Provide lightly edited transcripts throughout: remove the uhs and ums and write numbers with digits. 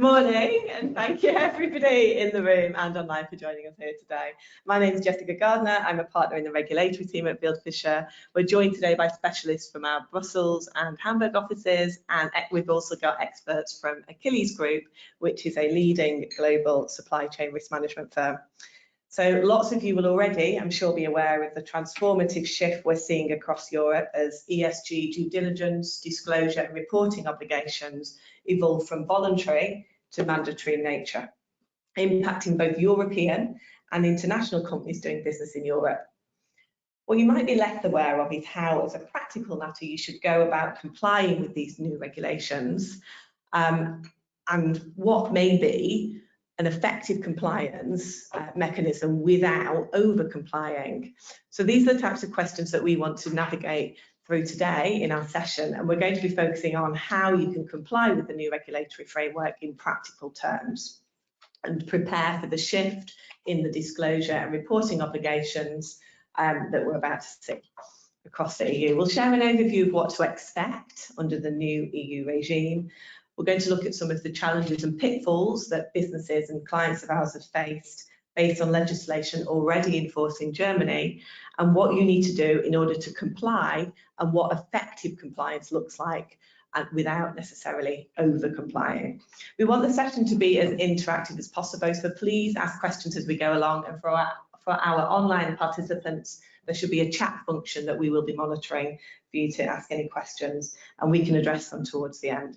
Morning, and thank you everybody in the room and online for joining us here today. My name is Jessica Gardner. I'm a partner in the regulatory team at Fieldfisher. We're joined today by specialists from our Brussels and Hamburg offices, and we've also got experts from Achilles Group, which is a leading global supply chain risk management firm. So lots of you will already, I'm sure, be aware of the transformative shift we're seeing across Europe as ESG due diligence, disclosure and reporting obligations evolve from voluntary to mandatory in nature, impacting both European and international companies doing business in Europe. What you might be less aware of is how, as a practical matter, you should go about complying with these new regulations, and what may be an effective compliance mechanism without over-complying. So these are the types of questions that we want to navigate through today in our session, and we're going to be focusing on how you can comply with the new regulatory framework in practical terms and prepare for the shift in the disclosure and reporting obligations that we're about to see across the EU. We'll share an overview of what to expect under the new EU regime. We're going to look at some of the challenges and pitfalls that businesses and clients of ours have faced based on legislation already in force in Germany, and what you need to do in order to comply and what effective compliance looks like, and without necessarily over-complying. We want the session to be as interactive as possible, so please ask questions as we go along, and for our online participants, there should be a chat function that we will be monitoring for you to ask any questions, and we can address them towards the end.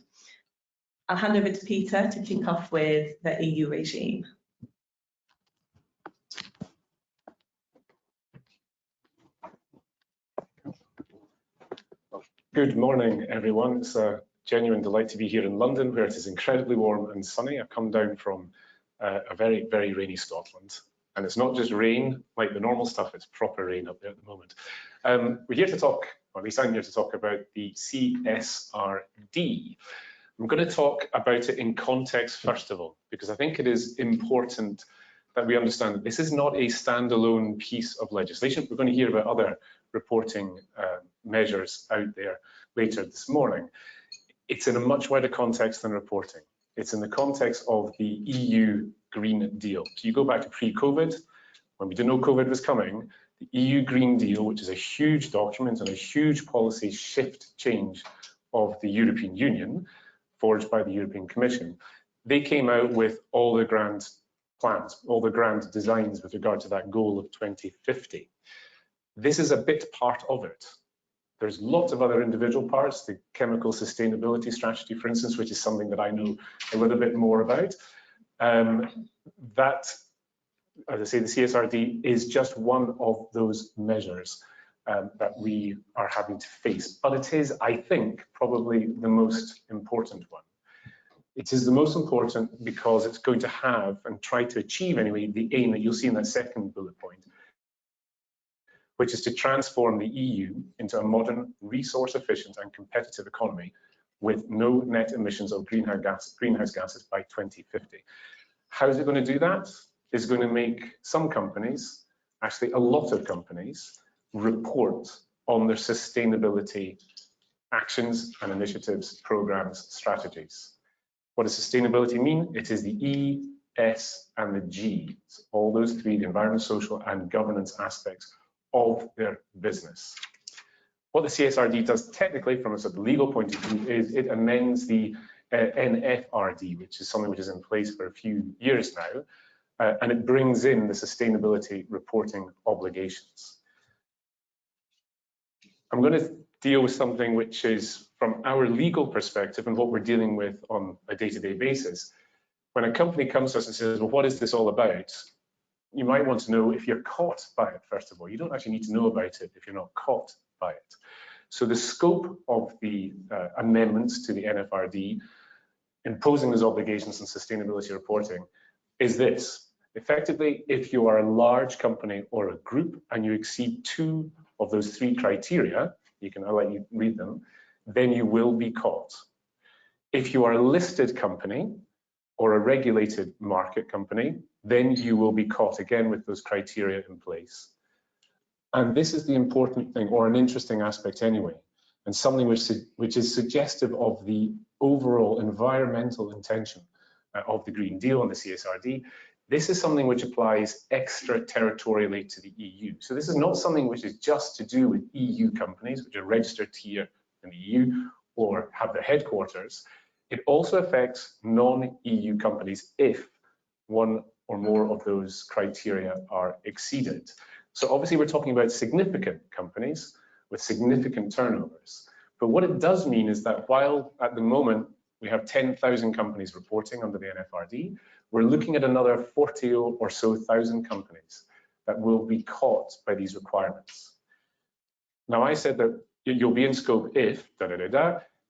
I'll hand over to Peter to kick off with the EU regime. Good morning, everyone. It's a genuine delight to be here in London, where it is incredibly warm and sunny. I've come down from a very, very rainy Scotland. And it's not just rain like the normal stuff, it's proper rain up there at the moment. We're here to talk, or at least I'm here to talk about the CSRD. I'm going to talk about it in context first of all, because I think it is important that we understand that this is not a standalone piece of legislation. We're going to hear about other reporting measures out there later this morning. It's in a much wider context than reporting. It's in the context of the EU Green Deal. So you go back to pre-COVID, when we didn't know COVID was coming, the EU Green Deal, which is a huge document and a huge policy shift change of the European Union, forged by the European Commission, they came out with all the grand plans, all the grand designs with regard to that goal of 2050. This is a bit part of it. There's lots of other individual parts, the chemical sustainability strategy, for instance, which is something that I know a little bit more about. That, as I say, the CSRD is just one of those measures that we are having to face. But it is, I think, probably the most important one. It is the most important because it's going to have, and try to achieve anyway, the aim that you'll see in that second bullet point, which is to transform the EU into a modern, resource-efficient and competitive economy with no net emissions of greenhouse gases by 2050. How is it going to do that? It's going to make some companies, actually a lot of companies, report on their sustainability actions and initiatives, programs, strategies. What does sustainability mean? It is the E, S, and the G. So all those three, the environment, social, and governance aspects of their business. What the CSRD does technically, from a sort of legal point of view, is it amends the NFRD, which is something which is in place for a few years now, and it brings in the sustainability reporting obligations. I'm going to deal with something which is from our legal perspective and what we're dealing with on a day-to-day basis. When a company comes to us and says, well, what is this all about? You might want to know if you're caught by it, first of all. You don't actually need to know about it if you're not caught by it. So the scope of the amendments to the NFRD, imposing those obligations on sustainability reporting, is this. Effectively, if you are a large company or a group and you exceed 2 of those 3 criteria, I'll let you read them, then you will be caught. If you are a listed company or a regulated market company, then you will be caught again with those criteria in place. And this is the important thing, or an interesting aspect anyway, and something which is suggestive of the overall environmental intention of the Green Deal and the CSRD. This is something which applies extraterritorially to the EU. So this is not something which is just to do with EU companies, which are registered here in the EU or have their headquarters. It also affects non-EU companies if one or more of those criteria are exceeded. So obviously we're talking about significant companies with significant turnovers. But what it does mean is that while at the moment we have 10,000 companies reporting under the NFRD, we're looking at another 40 or so thousand companies that will be caught by these requirements. Now, I said that you'll be in scope if,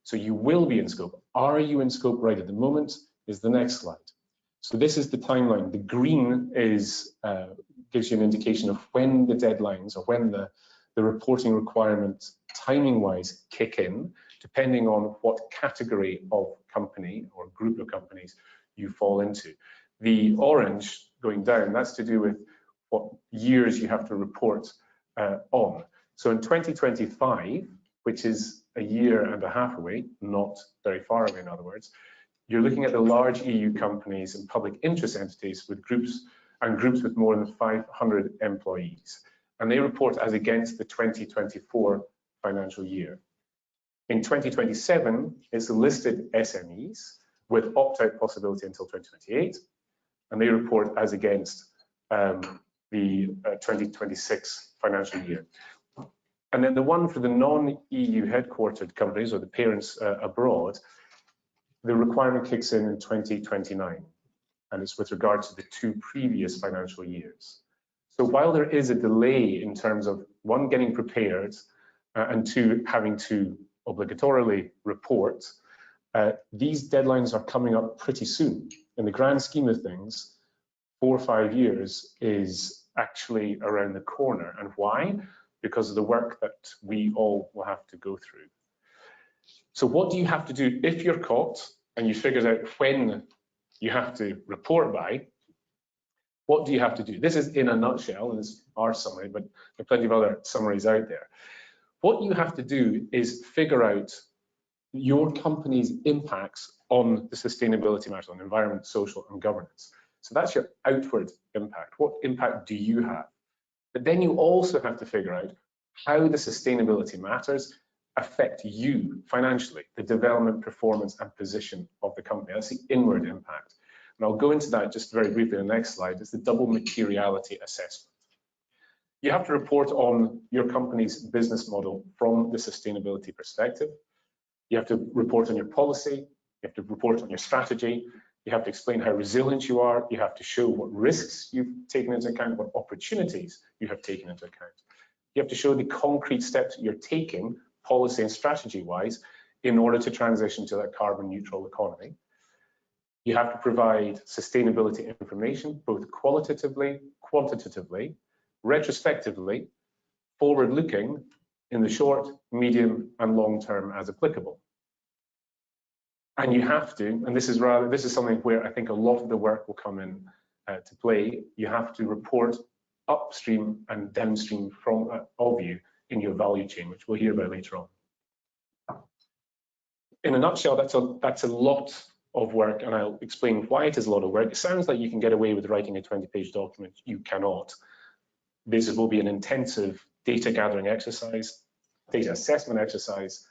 so you will be in scope. Are you in scope right at the moment is the next slide. So this is the timeline. The green is gives you an indication of when the deadlines or when the reporting requirements timing-wise kick in, depending on what category of company or group of companies you fall into. The orange going down, that's to do with what years you have to report on. So in 2025, which is a year and a half away, not very far away in other words, you're looking at the large EU companies and public interest entities with groups with more than 500 employees. And they report as against the 2024 financial year. In 2027, it's the listed SMEs with opt-out possibility until 2028, and they report as against the 2026 financial year. And then the one for the non-EU headquartered companies or the parents abroad, the requirement kicks in 2029, and it's with regard to the 2 previous financial years. So while there is a delay in terms of 1, getting prepared, and 2, having to obligatorily report, these deadlines are coming up pretty soon. In the grand scheme of things, 4 or 5 years is actually around the corner. And why? Because of the work that we all will have to go through. So what do you have to do if you're caught and you figured out when you have to report by? What do you have to do? This is in a nutshell, and it's our summary, but there are plenty of other summaries out there. What you have to do is figure out your company's impacts on the sustainability matters, on environment, social, and governance. So that's your outward impact. What impact do you have? But then you also have to figure out how the sustainability matters affect you financially, the development, performance, and position of the company. That's the inward impact. And I'll go into that just very briefly in the next slide. It's the double materiality assessment. You have to report on your company's business model from the sustainability perspective. You have to report on your policy. You have to report on your strategy. You have to explain how resilient you are. You have to show what risks you've taken into account, what opportunities you have taken into account. You have to show the concrete steps you're taking, policy and strategy-wise, in order to transition to that carbon neutral economy. You have to provide sustainability information, both qualitatively, quantitatively, retrospectively, forward-looking, in the short, medium, and long term as applicable. And you have to, and this is something where I think a lot of the work will come in to play. You have to report upstream and downstream of you in your value chain, which we'll hear about later on. In a nutshell, that's a lot of work, and I'll explain why it is a lot of work. It sounds like you can get away with writing a 20-page document. You cannot. This will be an intensive data gathering exercise, data assessment exercise,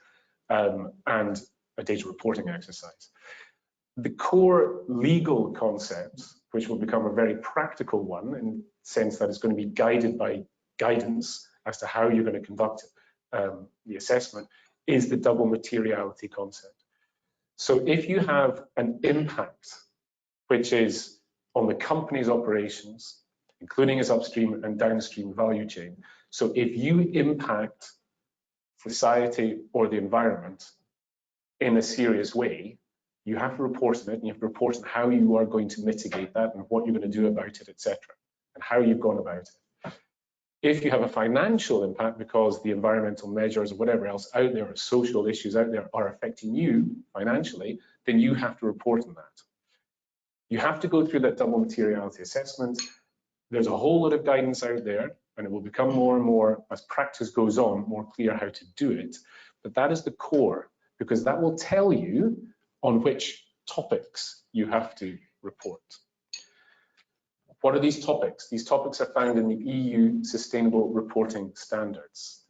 and a data reporting exercise. The core legal concept, which will become a very practical one in the sense that it's going to be guided by guidance as to how you're going to conduct the assessment, is the double materiality concept. So if you have an impact which is on the company's operations, including its upstream and downstream value chain, so if you impact society or the environment in a serious way, you have to report on it, and you have to report on how you are going to mitigate that and what you're going to do about it, etc., and how you've gone about it. If you have a financial impact because the environmental measures or whatever else out there, or social issues out there, are affecting you financially, then you have to report on that. You have to go through that double materiality assessment. There's a whole lot of guidance out there, and it will become more and more, as practice goes on, more clear how to do it. But that is the core, because that will tell you on which topics you have to report. What are these topics? These topics are found in the EU Sustainable Reporting Standards.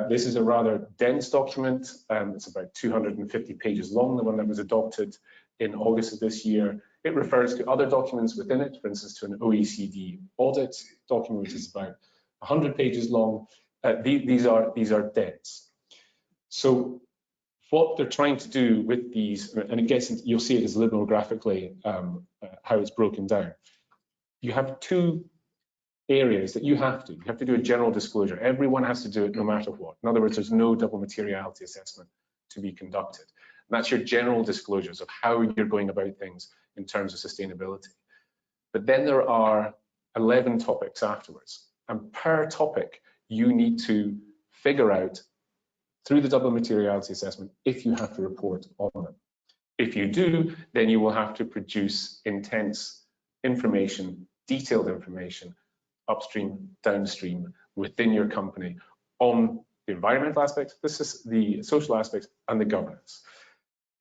This is a rather dense document. It's about 250 pages long, the one that was adopted in August of this year. It refers to other documents within it, for instance, to an OECD audit document, which is about 100 pages long. These are dense. So what they're trying to do with these, and it gets into, you'll see it as a little more graphically how it's broken down. You have two areas that you have to do a general disclosure. Everyone has to do it no matter what. In other words, there's no double materiality assessment to be conducted. And that's your general disclosures of how you're going about things in terms of sustainability. But then there are 11 topics afterwards. And per topic, you need to figure out through the double materiality assessment if you have to report on them. If you do, then you will have to produce intense information, detailed information, upstream, downstream, within your company on the environmental aspects, the social aspects, and the governance.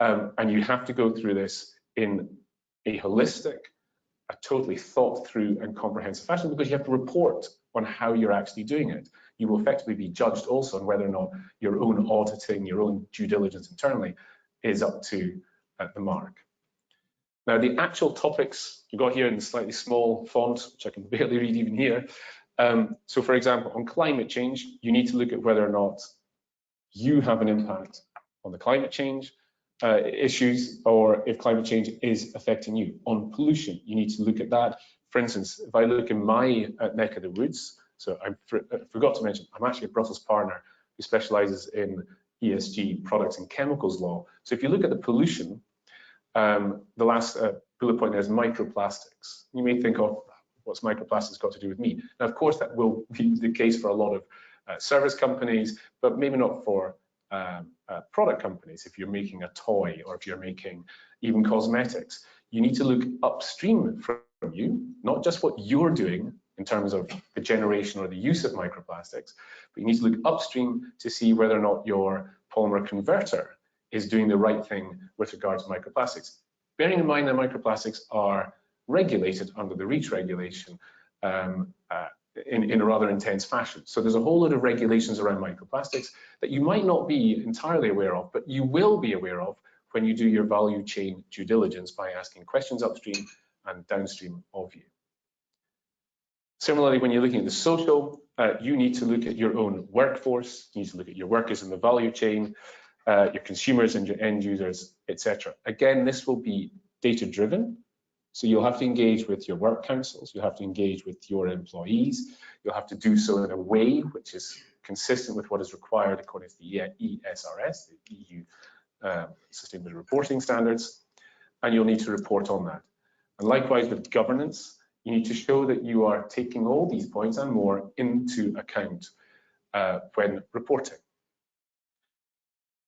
And you have to go through this in a holistic, a totally thought through and comprehensive fashion, because you have to report on how you're actually doing it. You will effectively be judged also on whether or not your own auditing, your own due diligence internally is up to the mark. Now, the actual topics you got here in the slightly small font, which I can barely read even here. So, for example, on climate change, you need to look at whether or not you have an impact on the climate change issues, or if climate change is affecting you. On pollution, you need to look at that. For instance, if I look in my neck of the woods, so I forgot to mention, I'm actually a Brussels partner who specialises in ESG products and chemicals law. So if you look at the pollution, the last bullet point there is microplastics. You may think, oh, what's microplastics got to do with me? Now, of course, that will be the case for a lot of service companies, but maybe not for product companies. If you're making a toy, or if you're making even cosmetics, you need to look upstream from you, not just what you're doing in terms of the generation or the use of microplastics, but you need to look upstream to see whether or not your polymer converter is doing the right thing with regard to microplastics. Bearing in mind that microplastics are regulated under the REACH regulation in a rather intense fashion. So there's a whole lot of regulations around microplastics that you might not be entirely aware of, but you will be aware of when you do your value chain due diligence by asking questions upstream and downstream of you. Similarly, when you're looking at the social, you need to look at your own workforce, you need to look at your workers in the value chain, your consumers and your end users, etc. Again, this will be data driven. So you'll have to engage with your work councils, you'll have to engage with your employees, you'll have to do so in a way which is consistent with what is required according to the ESRS, the EU Sustainability Reporting Standards, and you'll need to report on that. And likewise with governance, you need to show that you are taking all these points and more into account when reporting.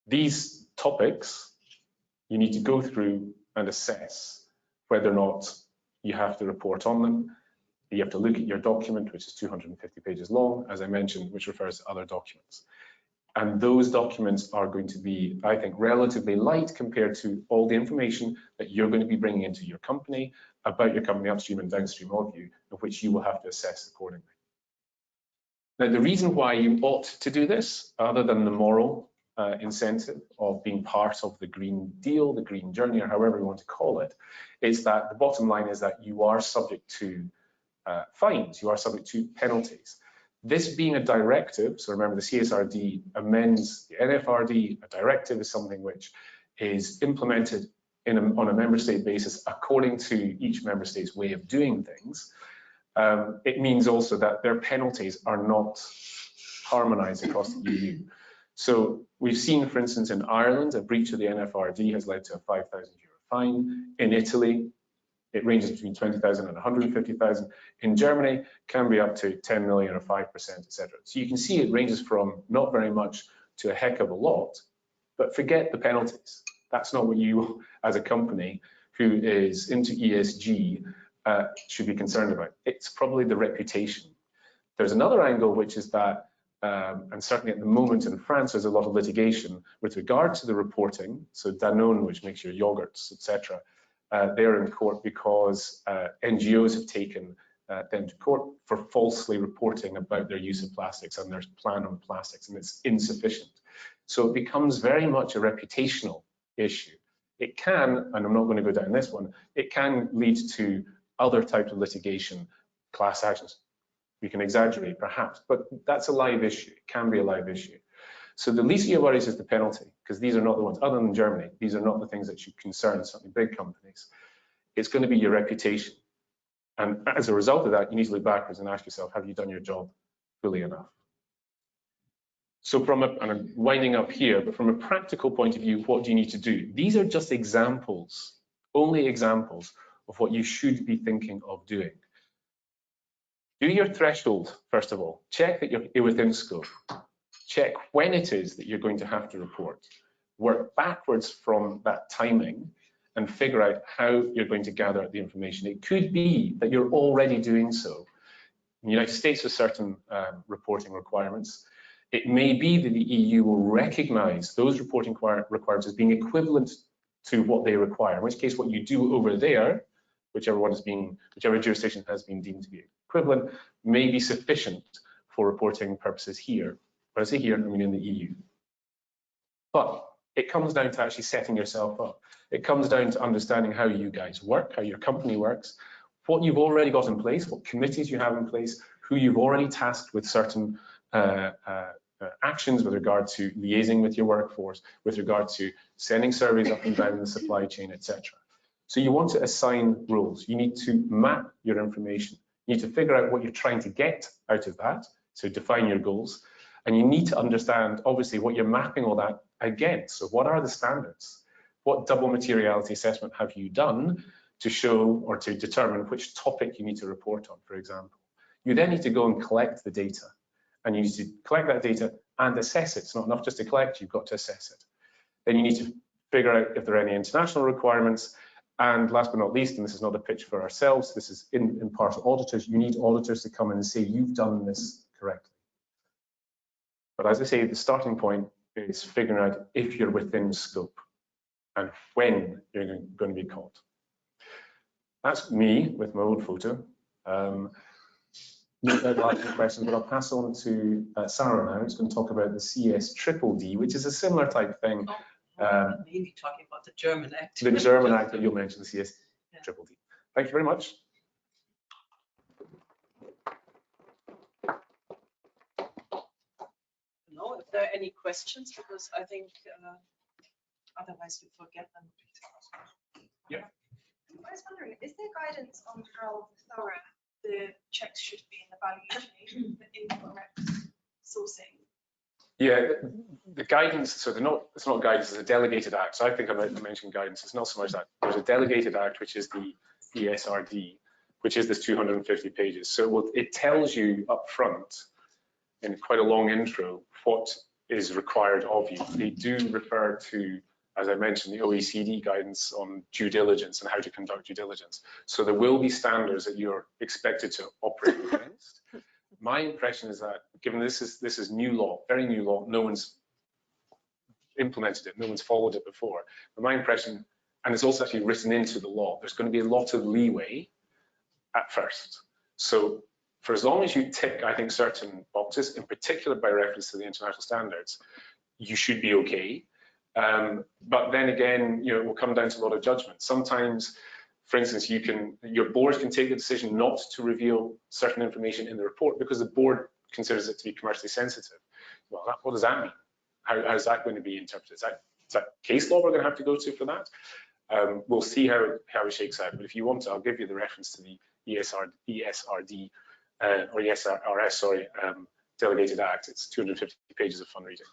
These topics, you need to go through and assess whether or not you have to report on them. You have to look at your document, which is 250 pages long, as I mentioned, which refers to other documents. And those documents are going to be, I think, relatively light compared to all the information that you're going to be bringing into your company about your company upstream and downstream of you, of which you will have to assess accordingly. Now, the reason why you ought to do this, other than the moral incentive of being part of the Green Deal, the Green Journey, or however you want to call it, is that the bottom line is that you are subject to fines, you are subject to penalties. This being a directive, so remember the CSRD amends the NFRD, a directive is something which is implemented on a member state basis according to each member state's way of doing things. It means also that their penalties are not harmonized across the EU. So we've seen, for instance, in Ireland, a breach of the NFRD has led to a €5,000 fine. In Italy, it ranges between 20,000 and 150,000. In Germany, can be up to 10 million or 5%, etc. So you can see it ranges from not very much to a heck of a lot, but forget the penalties. That's not what you, as a company who is into ESG, should be concerned about. It's probably the reputation. There's another angle, which is that and certainly at the moment in France, there's a lot of litigation with regard to the reporting. So Danone, which makes your yogurts, etc., they're in court because NGOs have taken them to court for falsely reporting about their use of plastics and their plan on plastics, and it's insufficient. So it becomes very much a reputational issue. It can, and I'm not going to go down this one, it can lead to other types of litigation, class actions. We can exaggerate perhaps, but that's a live issue. It can be a live issue. So the least of your worries is the penalty, because these are not the ones, other than Germany, these are not the things that should concern certainly big companies. It's going to be your reputation. And as a result of that, you need to look backwards and ask yourself, have you done your job fully enough? So and I'm winding up here, but from a practical point of view, what do you need to do? These are just examples, only examples of what you should be thinking of doing. Do your threshold, first of all. Check that you're within scope. Check when it is that you're going to have to report. Work backwards from that timing and figure out how you're going to gather the information. It could be that you're already doing so. In the United States, there's certain reporting requirements. It may be that the EU will recognize those reporting requirements as being equivalent to what they require, in which case what you do over there, whichever jurisdiction has been deemed to be equivalent, may be sufficient for reporting purposes here. When I say here, I mean in the EU. But it comes down to actually setting yourself up. It comes down to understanding how you guys work, how your company works, what you've already got in place, what committees you have in place, who you've already tasked with certain actions with regard to liaising with your workforce, with regard to sending surveys up and down the supply chain, etc. So you want to assign roles. You need to map your information. You need to figure out what you're trying to get out of that, so define your goals. And you need to understand, obviously, what you're mapping all that against. So what are the standards? What double materiality assessment have you done to show or to determine which topic you need to report on, for example? You then need to go and collect the data. And you need to collect that data and assess it. It's not enough just to collect, you've got to assess it. Then you need to figure out if there are any international requirements. And last but not least, and this is not a pitch for ourselves, this is impartial auditors, you need auditors to come in and say, you've done this correctly. But as I say, the starting point is figuring out if you're within scope and when you're going to be caught. That's me with my old photo. No questions, but I'll pass on to Sarah now, who's going to talk about the CS-DDD, which is a similar type thing. Mainly talking about the German Act. The German Act that you'll mention, the CS-DDD. Thank you very much. Know if there are any questions, because I think otherwise we forget them. Yeah. I was wondering, is there guidance on how thorough the checks should be in the value chain for incorrect sourcing? Yeah, the guidance, so it's not guidance, it's a delegated act. So I think I mentioned guidance, it's not so much that. There's a delegated act, which is the ESRD, which is this 250 pages. So it tells you up front, in quite a long intro, what is required of you. They do refer to, as I mentioned, the OECD guidance on due diligence and how to conduct due diligence. So there will be standards that you're expected to operate against. My impression is that, given this is new law, very new law, no one's implemented it, no one's followed it before. But my impression, and it's also actually written into the law, there's going to be a lot of leeway at first. So for as long as you tick, I think, certain boxes, in particular by reference to the international standards, you should be okay. But then again, it will come down to a lot of judgment. Sometimes, for instance, your board can take the decision not to reveal certain information in the report because the board considers it to be commercially sensitive. Well, what does that mean? How is that going to be interpreted? Is that case law we're going to have to go to for that? We'll see how it shakes out. But if you want to, I'll give you the reference to the ESRD or ESRS, sorry, delegated act. It's 250 pages of fun reading.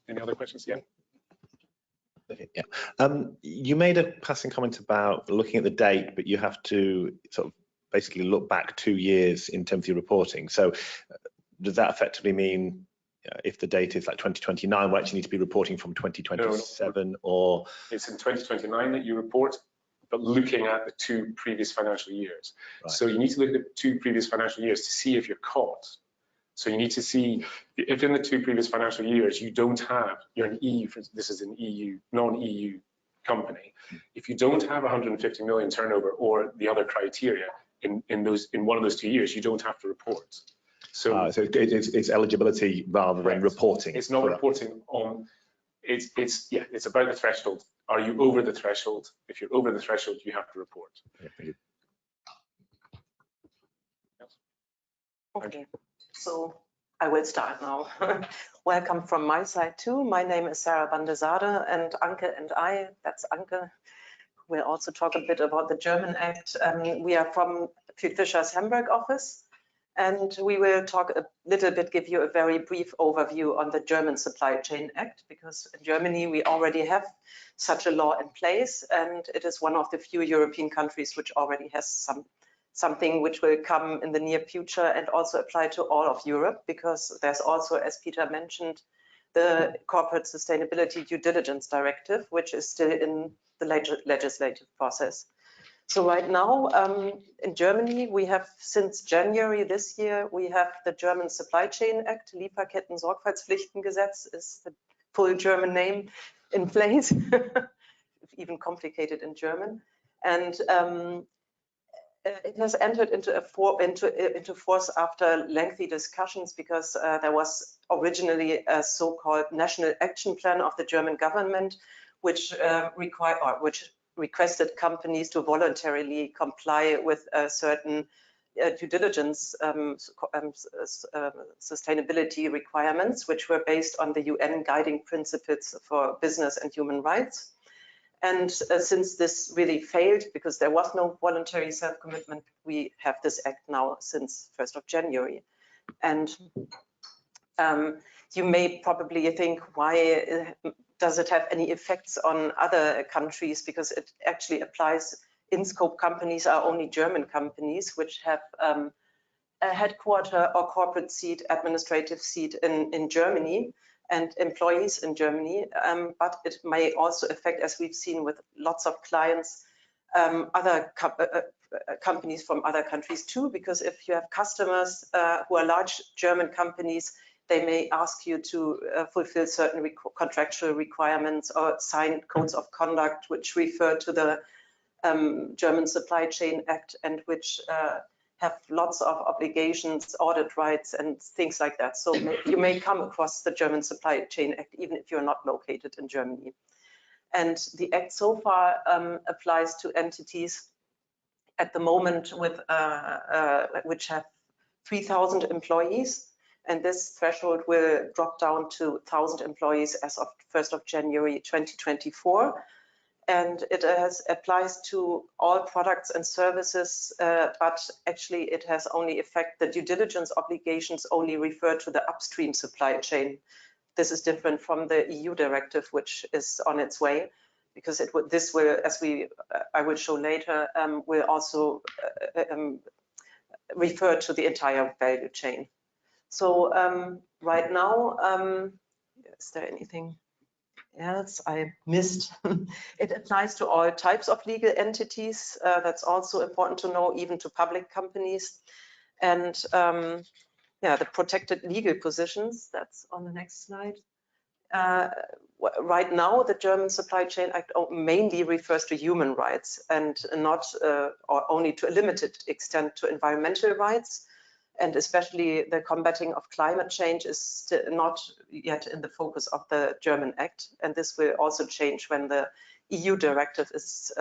Any other questions? Yeah. Yeah. You made a passing comment about looking at the date, but you have to sort of basically look back 2 years in terms of your reporting. So does that effectively mean if the date is like 2029, we actually need to be reporting from 2027 or? It's in 2029 that you report, but looking at the 2 previous financial years. Right. So you need to look at the 2 previous financial years to see if you're caught. So you need to see if in the 2 previous financial years you don't have, you're an EU, this is an EU, non-EU company. If you don't have 150 million turnover or the other criteria in one of those 2 years, you don't have to report. So, it's eligibility rather than reporting. It's not reporting on. It's about the threshold. Are you over the threshold? If you're over the threshold, you have to report. Yeah, thank you. Yes. Okay, so I will start now. Welcome from my side too. My name is Sarah van der Zade, and Anke and I, that's Anke, will also talk a bit about the German Act. We are from Fieldfisher's Hamburg office, and we will talk a little bit, give you a very brief overview on the German Supply Chain Act, because in Germany we already have such a law in place, and it is one of the few European countries which already has something which will come in the near future and also apply to all of Europe, because there's also, as Peter mentioned, the Corporate Sustainability Due Diligence Directive, which is still in the legislative process. So right now in Germany, we have, since January this year, we have the German Supply Chain Act, Lieferketten-Sorgfaltspflichtengesetz is the full German name, in place, even complicated in German. And it has entered into force after lengthy discussions, because there was originally a so-called National Action Plan of the German government, which requested companies to voluntarily comply with certain due diligence sustainability requirements, which were based on the UN guiding principles for business and human rights. And since this really failed, because there was no voluntary self-commitment, we have this act now since 1st of January. And you may probably think, why does it have any effects on other countries? Because it actually applies, in scope companies are only German companies, which have a headquarter or corporate seat, administrative seat in Germany, and employees in Germany, but it may also affect, as we've seen with lots of clients, other companies from other countries too, because if you have customers who are large German companies, they may ask you to fulfill certain contractual requirements or sign codes of conduct which refer to the German Supply Chain Act, and which have lots of obligations, audit rights, and things like that. So you may come across the German Supply Chain Act even if you're not located in Germany. And the Act so far applies to entities at the moment with which have 3,000 employees. And this threshold will drop down to 1,000 employees as of 1st of January 2024. And it applies to all products and services, but actually it has only effect, the due diligence obligations only refer to the upstream supply chain. This is different from the EU directive, which is on its way, because this will, as I will show later, will also refer to the entire value chain. So right now, is there anything else I missed? It applies to all types of legal entities. That's also important to know, even to public companies. And yeah, the protected legal positions, that's on the next slide. Right now, the German Supply Chain Act mainly refers to human rights, and not, or only to a limited extent, to environmental rights. And especially the combating of climate change is still not yet in the focus of the German Act. And this will also change when the EU directive is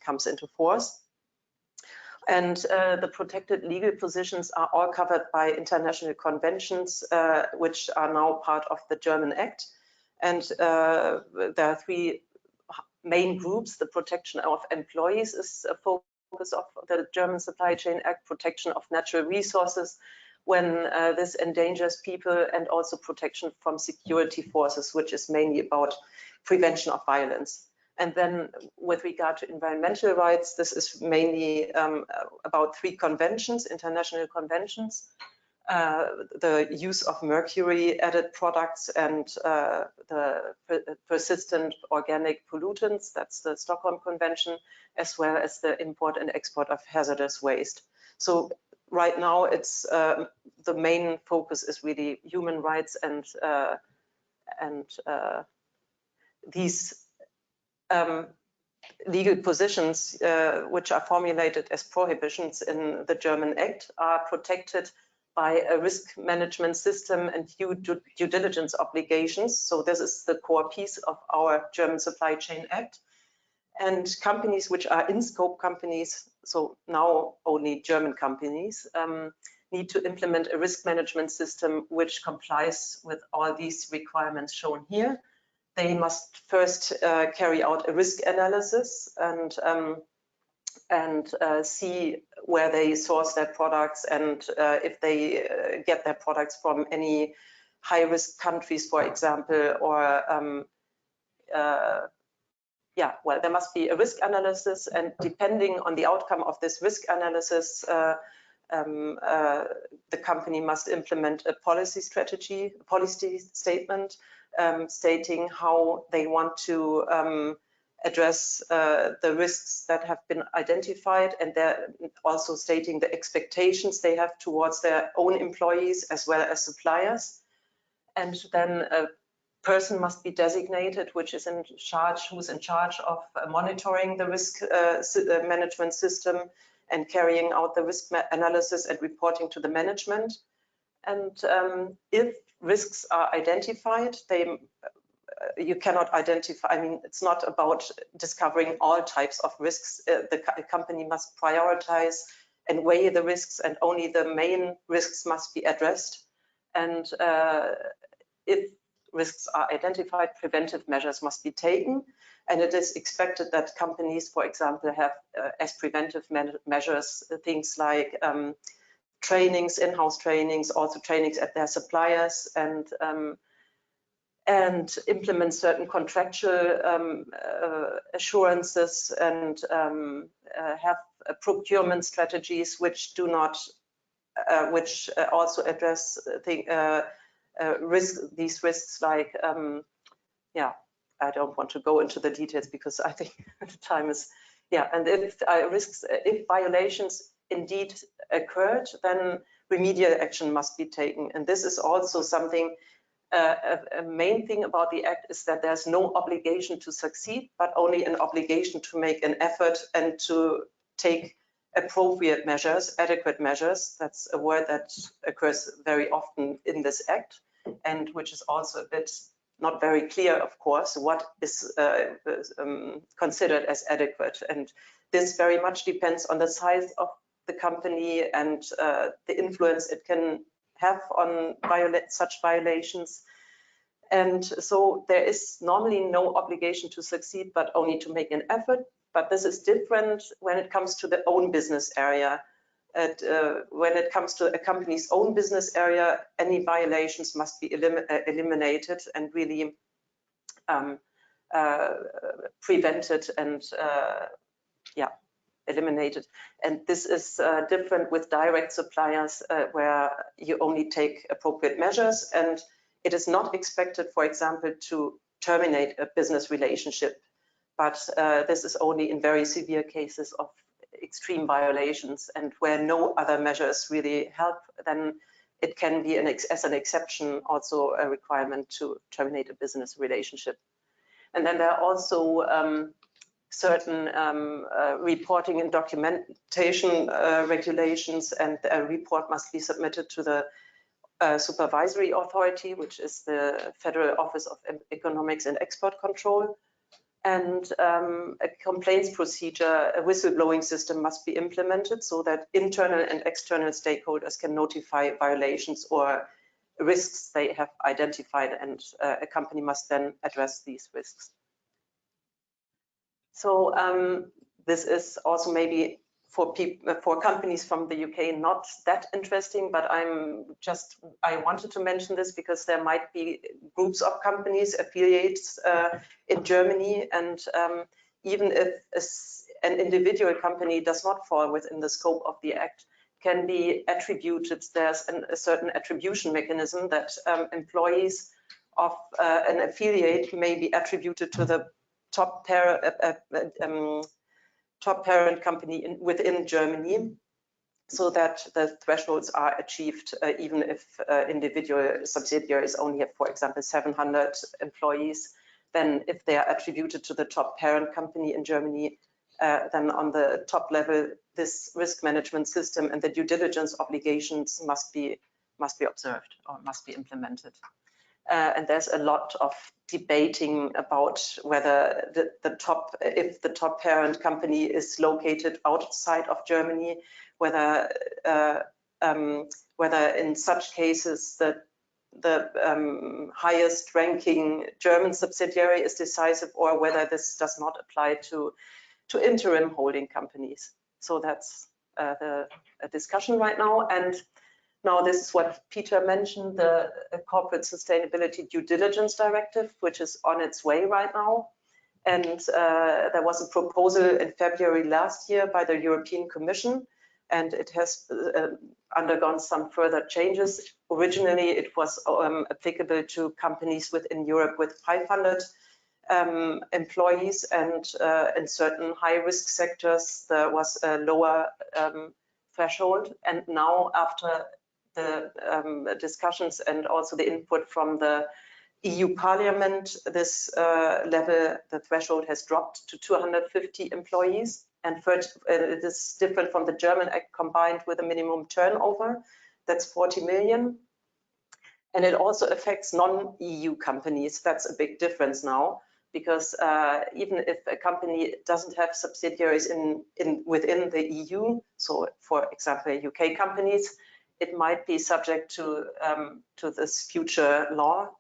comes into force. And the protected legal positions are all covered by international conventions, which are now part of the German Act. And there are three main groups. The protection of employees is a focus of the German Supply Chain Act, protection of natural resources when this endangers people, and also protection from security forces, which is mainly about prevention of violence. And then with regard to environmental rights, this is mainly about three conventions, international conventions, the use of mercury added products and the persistent organic pollutants, that's the Stockholm Convention, as well as the import and export of hazardous waste. So right now, it's the main focus is really human rights and these legal positions which are formulated as prohibitions in the German Act are protected by a risk management system and due diligence obligations. So this is the core piece of our German Supply Chain Act. And companies which are in-scope companies, so now only German companies, need to implement a risk management system which complies with all these requirements shown here. They must first carry out a risk analysis and see where they source their products and if they get their products from any high-risk countries, for example, or yeah, well, there must be a risk analysis, and depending on the outcome of this risk analysis, the company must implement a policy strategy, a policy statement stating how they want to address the risks that have been identified, and they're also stating the expectations they have towards their own employees as well as suppliers. And then a person must be designated who's in charge of monitoring the risk management system and carrying out the risk analysis and reporting to the management. And if risks are identified, you cannot identify, I mean, it's not about discovering all types of risks. The company must prioritize and weigh the risks, and only the main risks must be addressed. And if risks are identified, preventive measures must be taken. And it is expected that companies, for example, have as preventive measures things like trainings, in-house trainings, also trainings at their suppliers, and implement certain contractual assurances, and have procurement strategies which do not, which also address these risks, like yeah, I don't want to go into the details because I think the time is, yeah, and if violations indeed occurred, then remedial action must be taken. And this is also something, a main thing about the Act is that there's no obligation to succeed, but only an obligation to make an effort and to take appropriate measures, adequate measures. That's a word that occurs very often in this Act, and which is also a bit not very clear, of course, what is considered as adequate. And this very much depends on the size of the company and the influence it can have on such violations. And so there is normally no obligation to succeed, but only to make an effort. But this is different when it comes to the own business area. When it comes to a company's own business area, any violations must be eliminated and really prevented and yeah, eliminated. And this is different with direct suppliers, where you only take appropriate measures, and it is not expected, for example, to terminate a business relationship. But this is only in very severe cases of extreme violations, and where no other measures really help, then it can be as an exception also a requirement to terminate a business relationship. And then there are also certain reporting and documentation regulations, and a report must be submitted to the supervisory authority, which is the Federal Office of Economics and Export Control. And a complaints procedure, a whistleblowing system must be implemented so that internal and external stakeholders can notify violations or risks they have identified, and a company must then address these risks. So this is also maybe for companies from the UK not that interesting, but I wanted to mention this because there might be groups of companies, affiliates in Germany, and even if an individual company does not fall within the scope of the Act, can be attributed. There's a certain attribution mechanism that employees of an affiliate may be attributed to the top parent company within Germany. so that the thresholds are achieved even if individual subsidiaries only have, for example, 700 employees. Then if they are attributed to the top parent company in Germany, then on the top level, this risk management system and the due diligence obligations must be observed or must be implemented. And there's a lot of debating about whether if the top parent company is located outside of Germany, whether in such cases the highest ranking German subsidiary is decisive, or whether this does not apply to interim holding companies. So that's a discussion right now. And now this is what Peter mentioned, the Corporate Sustainability Due Diligence Directive, which is on its way right now. And there was a proposal in February last year by the European Commission, and it has undergone some further changes. Originally, it was applicable to companies within Europe with 500 employees, and in certain high-risk sectors, there was a lower threshold. And now, after the discussions and also the input from the EU Parliament, this level, the threshold has dropped to 250 employees. And it is different from the German Act, combined with a minimum turnover, that's 40 million. And it also affects non-EU companies. That's a big difference now, because even if a company doesn't have subsidiaries within the EU, so for example, UK companies, it might be subject to this future law,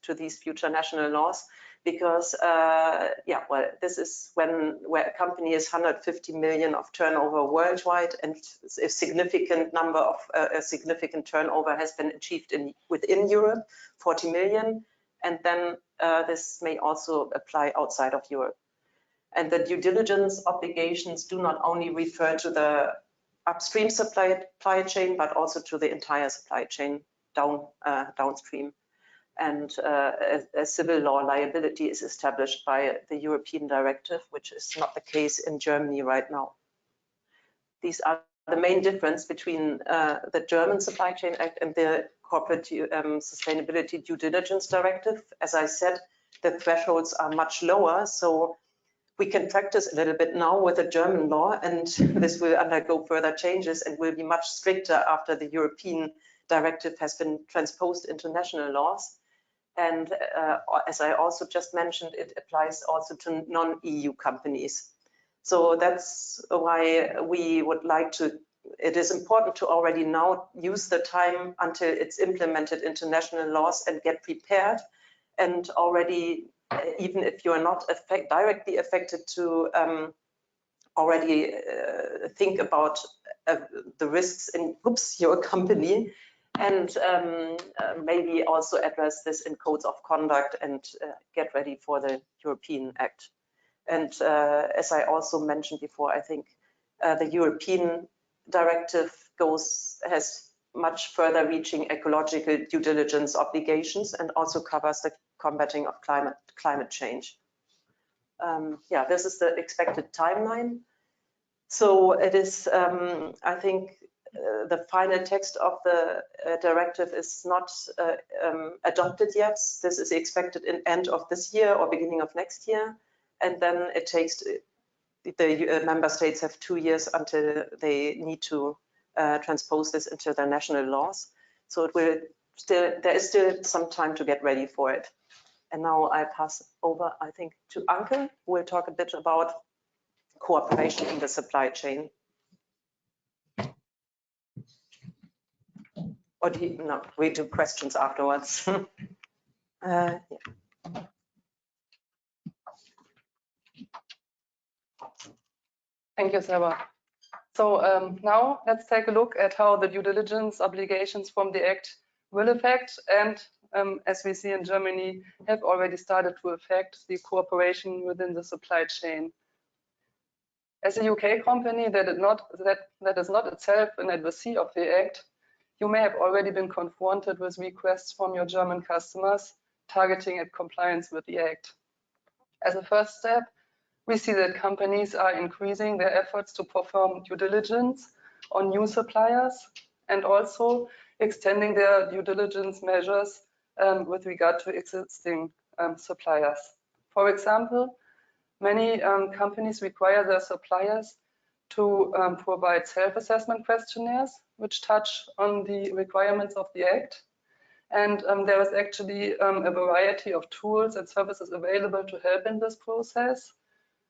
to these future national laws, because this is where a company is 150 million of turnover worldwide, and a significant number of a significant turnover has been achieved within Europe, 40 million, and then this may also apply outside of Europe. And the due diligence obligations do not only refer to the upstream supply chain, but also to the entire supply chain downstream. And a civil law liability is established by the European directive, which is not the case in Germany right now. These are the main difference between the German Supply Chain Act and the Corporate Sustainability Due Diligence Directive. As I said, the thresholds are much lower, so we can practice a little bit now with the German law, and this will undergo further changes and will be much stricter after the European directive has been transposed into national laws. And as I also just mentioned, it applies also to non-EU companies. So that's why we would like to, it is important to already now use the time until it's implemented into national laws and get prepared, and already, even if you are not directly affected, to already think about the risks in your company, and maybe also address this in codes of conduct and get ready for the European Act. And as I also mentioned before, I think the European directive has much further reaching ecological due diligence obligations, and also covers the combating of climate change. This is the expected timeline. So it is, I think, the final text of the directive is not adopted yet. This is expected in end of this year or beginning of next year. And then it takes, the member states have 2 years until they need to transpose this into their national laws. So it will there is still some time to get ready for it. And now I pass over, I think, to Anke, who will talk a bit about cooperation in the supply chain. Or no, we do questions afterwards. Yeah. Thank you, Sarah. So now let's take a look at how the due diligence obligations from the Act will affect, and as we see in Germany, have already started to affect the cooperation within the supply chain. As a UK company that is not itself an adversary of the Act, you may have already been confronted with requests from your German customers targeting at compliance with the Act. As a first step, we see that companies are increasing their efforts to perform due diligence on new suppliers, and also extending their due diligence measures with regard to existing suppliers. For example, many companies require their suppliers to provide self-assessment questionnaires which touch on the requirements of the Act. And there is actually a variety of tools and services available to help in this process,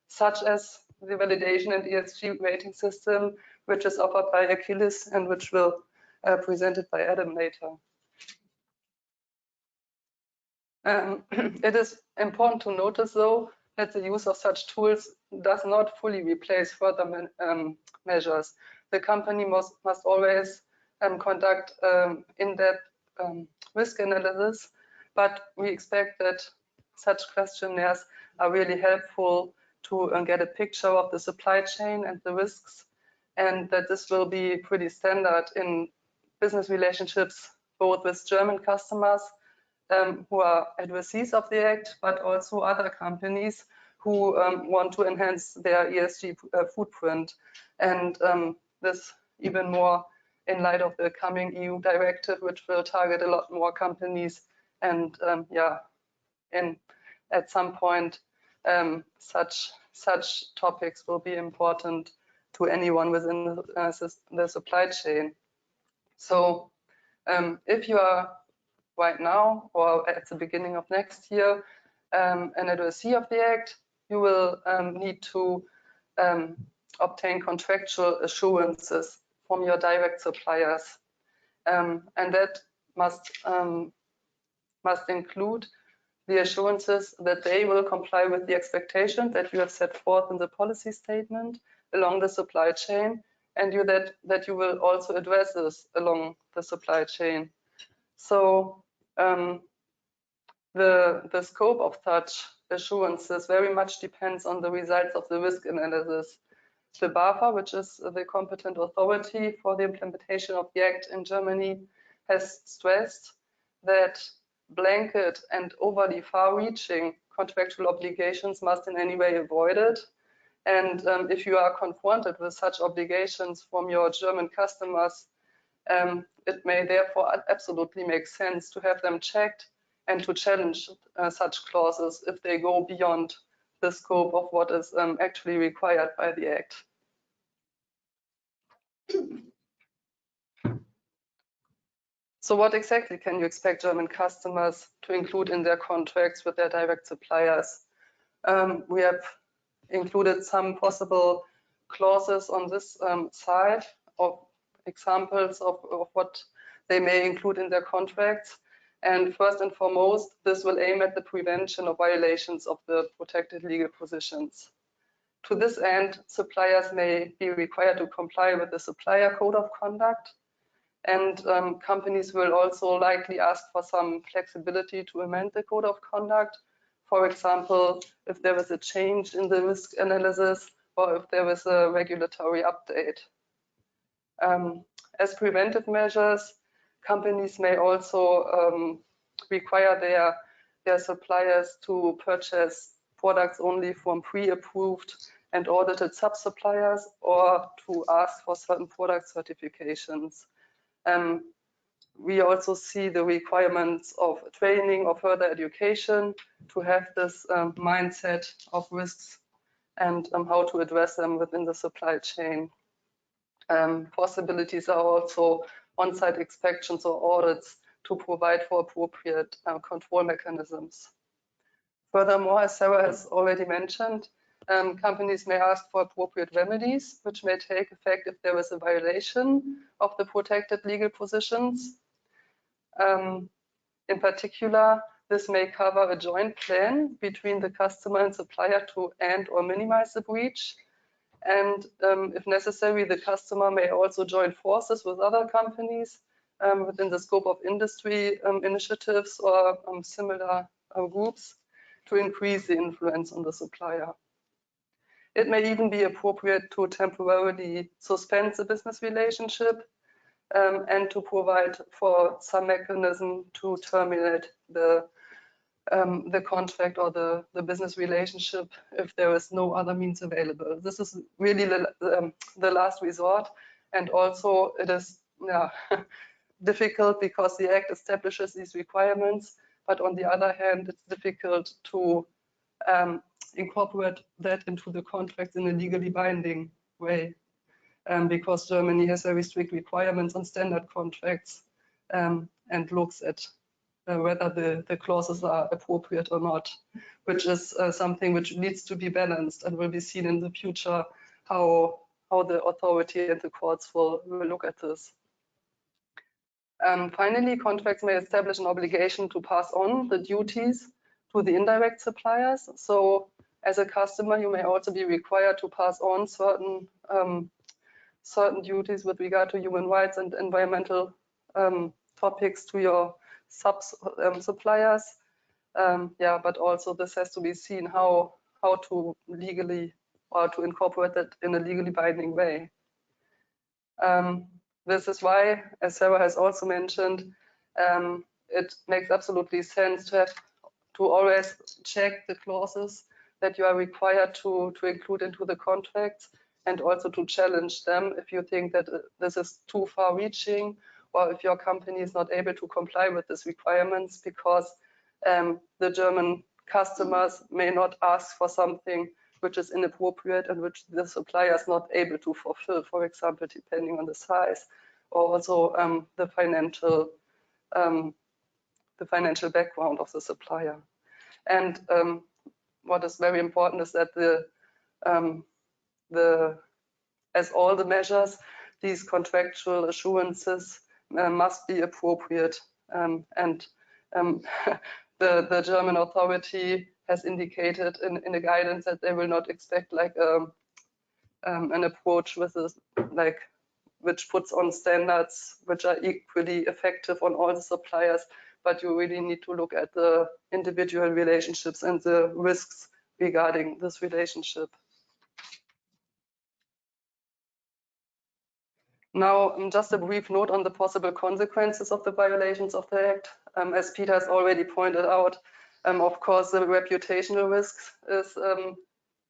such as the validation and ESG rating system, which is offered by Achilles and which will presented by Adam later. It is important to notice, though, that the use of such tools does not fully replace further measures. The company must always conduct in-depth risk analysis, but we expect that such questionnaires are really helpful to get a picture of the supply chain and the risks, and that this will be pretty standard in business relationships, both with German customers who are adversaries of the Act, but also other companies who want to enhance their ESG footprint. And this even more in light of the coming EU directive, which will target a lot more companies. And at some point, such topics will be important to anyone within the supply chain. So if you are right now or at the beginning of next year an addressee of the Act, you will need to obtain contractual assurances from your direct suppliers, and that must include the assurances that they will comply with the expectations that you have set forth in the policy statement along the supply chain, and that you will also address this along the supply chain. So the scope of such assurances very much depends on the results of the risk analysis. The BAFA, which is the competent authority for the implementation of the Act in Germany, has stressed that blanket and overly far-reaching contractual obligations must in any way avoided. And if you are confronted with such obligations from your German customers, it may therefore absolutely make sense to have them checked and to challenge such clauses if they go beyond the scope of what is actually required by the Act. So what exactly can you expect German customers to include in their contracts with their direct suppliers? We have included some possible clauses on this side of examples of what they may include in their contracts. And first and foremost, this will aim at the prevention of violations of the protected legal positions. To this end, suppliers may be required to comply with the supplier code of conduct, and companies will also likely ask for some flexibility to amend the code of conduct. For example, if there is a change in the risk analysis or if there is a regulatory update. As preventive measures, companies may also require their suppliers to purchase products only from pre-approved and audited sub-suppliers, or to ask for certain product certifications. We also see the requirements of training or further education to have this mindset of risks and how to address them within the supply chain. Possibilities are also on-site inspections or audits to provide for appropriate control mechanisms. Furthermore, as Sarah has already mentioned, companies may ask for appropriate remedies, which may take effect if there is a violation of the protected legal positions. In particular, this may cover a joint plan between the customer and supplier to end or minimize the breach. And if necessary, the customer may also join forces with other companies within the scope of industry initiatives or similar groups to increase the influence on the supplier. It may even be appropriate to temporarily suspend the business relationship and to provide for some mechanism to terminate the contract or the business relationship if there is no other means available. This is really the last resort, And also it is difficult because the Act establishes these requirements, but on the other hand, it's difficult to incorporate that into the contracts in a legally binding way, because Germany has very strict requirements on standard contracts and looks at whether the clauses are appropriate or not, which is something which needs to be balanced and will be seen in the future how the authority and the courts will look at this. Finally, contracts may establish an obligation to pass on the duties to the indirect suppliers. So as a customer, you may also be required to pass on certain duties with regard to human rights and environmental topics to your suppliers. But also this has to be seen how to legally or to incorporate that in a legally binding way. This is why, as Sarah has also mentioned, it makes absolutely sense to always check the clauses that you are required to include into the contracts, and also to challenge them if you think that this is too far-reaching, or if your company is not able to comply with these requirements, because the German customers may not ask for something which is inappropriate and which the supplier is not able to fulfill, for example, depending on the size, or also the financial background of the supplier. And what is very important is that as all the measures, these contractual assurances must be appropriate. The German authority has indicated in the guidance that they will not expect like an approach with this, like, which puts on standards which are equally effective on all the suppliers, but you really need to look at the individual relationships and the risks regarding this relationship. Now, just a brief note on the possible consequences of the violations of the Act. As Peter has already pointed out, of course, the reputational risks is a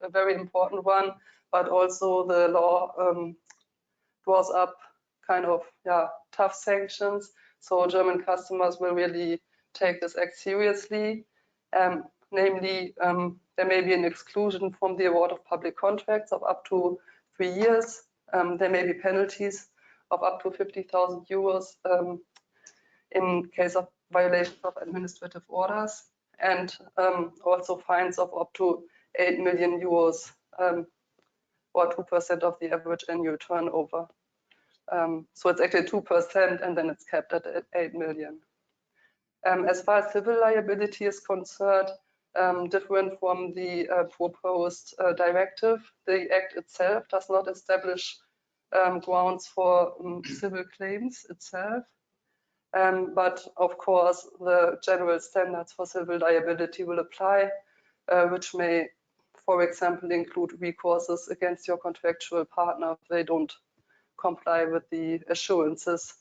very important one, but also the law draws up kind of tough sanctions. So German customers will really take this Act seriously. Namely, there may be an exclusion from the award of public contracts of up to 3 years. There may be penalties of up to 50,000 euros in case of violations of administrative orders, and also fines of up to 8 million euros, or 2% of the average annual turnover. So it's actually 2%, and then it's capped at 8 million. As far as civil liability is concerned, different from the proposed directive, the Act itself does not establish grounds for civil claims itself. But of course, the general standards for civil liability will apply, which may, for example, include recourses against your contractual partner if they don't comply with the assurances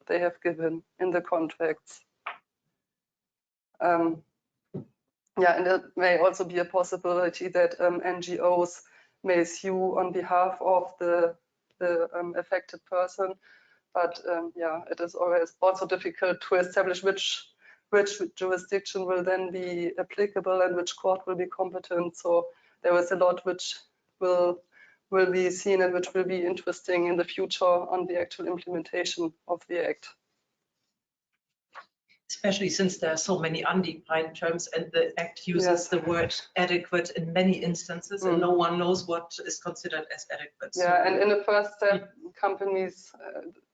they have given in the contracts. And it may also be a possibility that NGOs may sue on behalf of the affected person, but it is always also difficult to establish which jurisdiction will then be applicable and which court will be competent. So there is a lot which will be seen and which will be interesting in the future on the actual implementation of the Act. Especially since there are so many undefined terms and the Act uses the word adequate in many instances, and no one knows what is considered as adequate. Yeah, and in the first step, companies,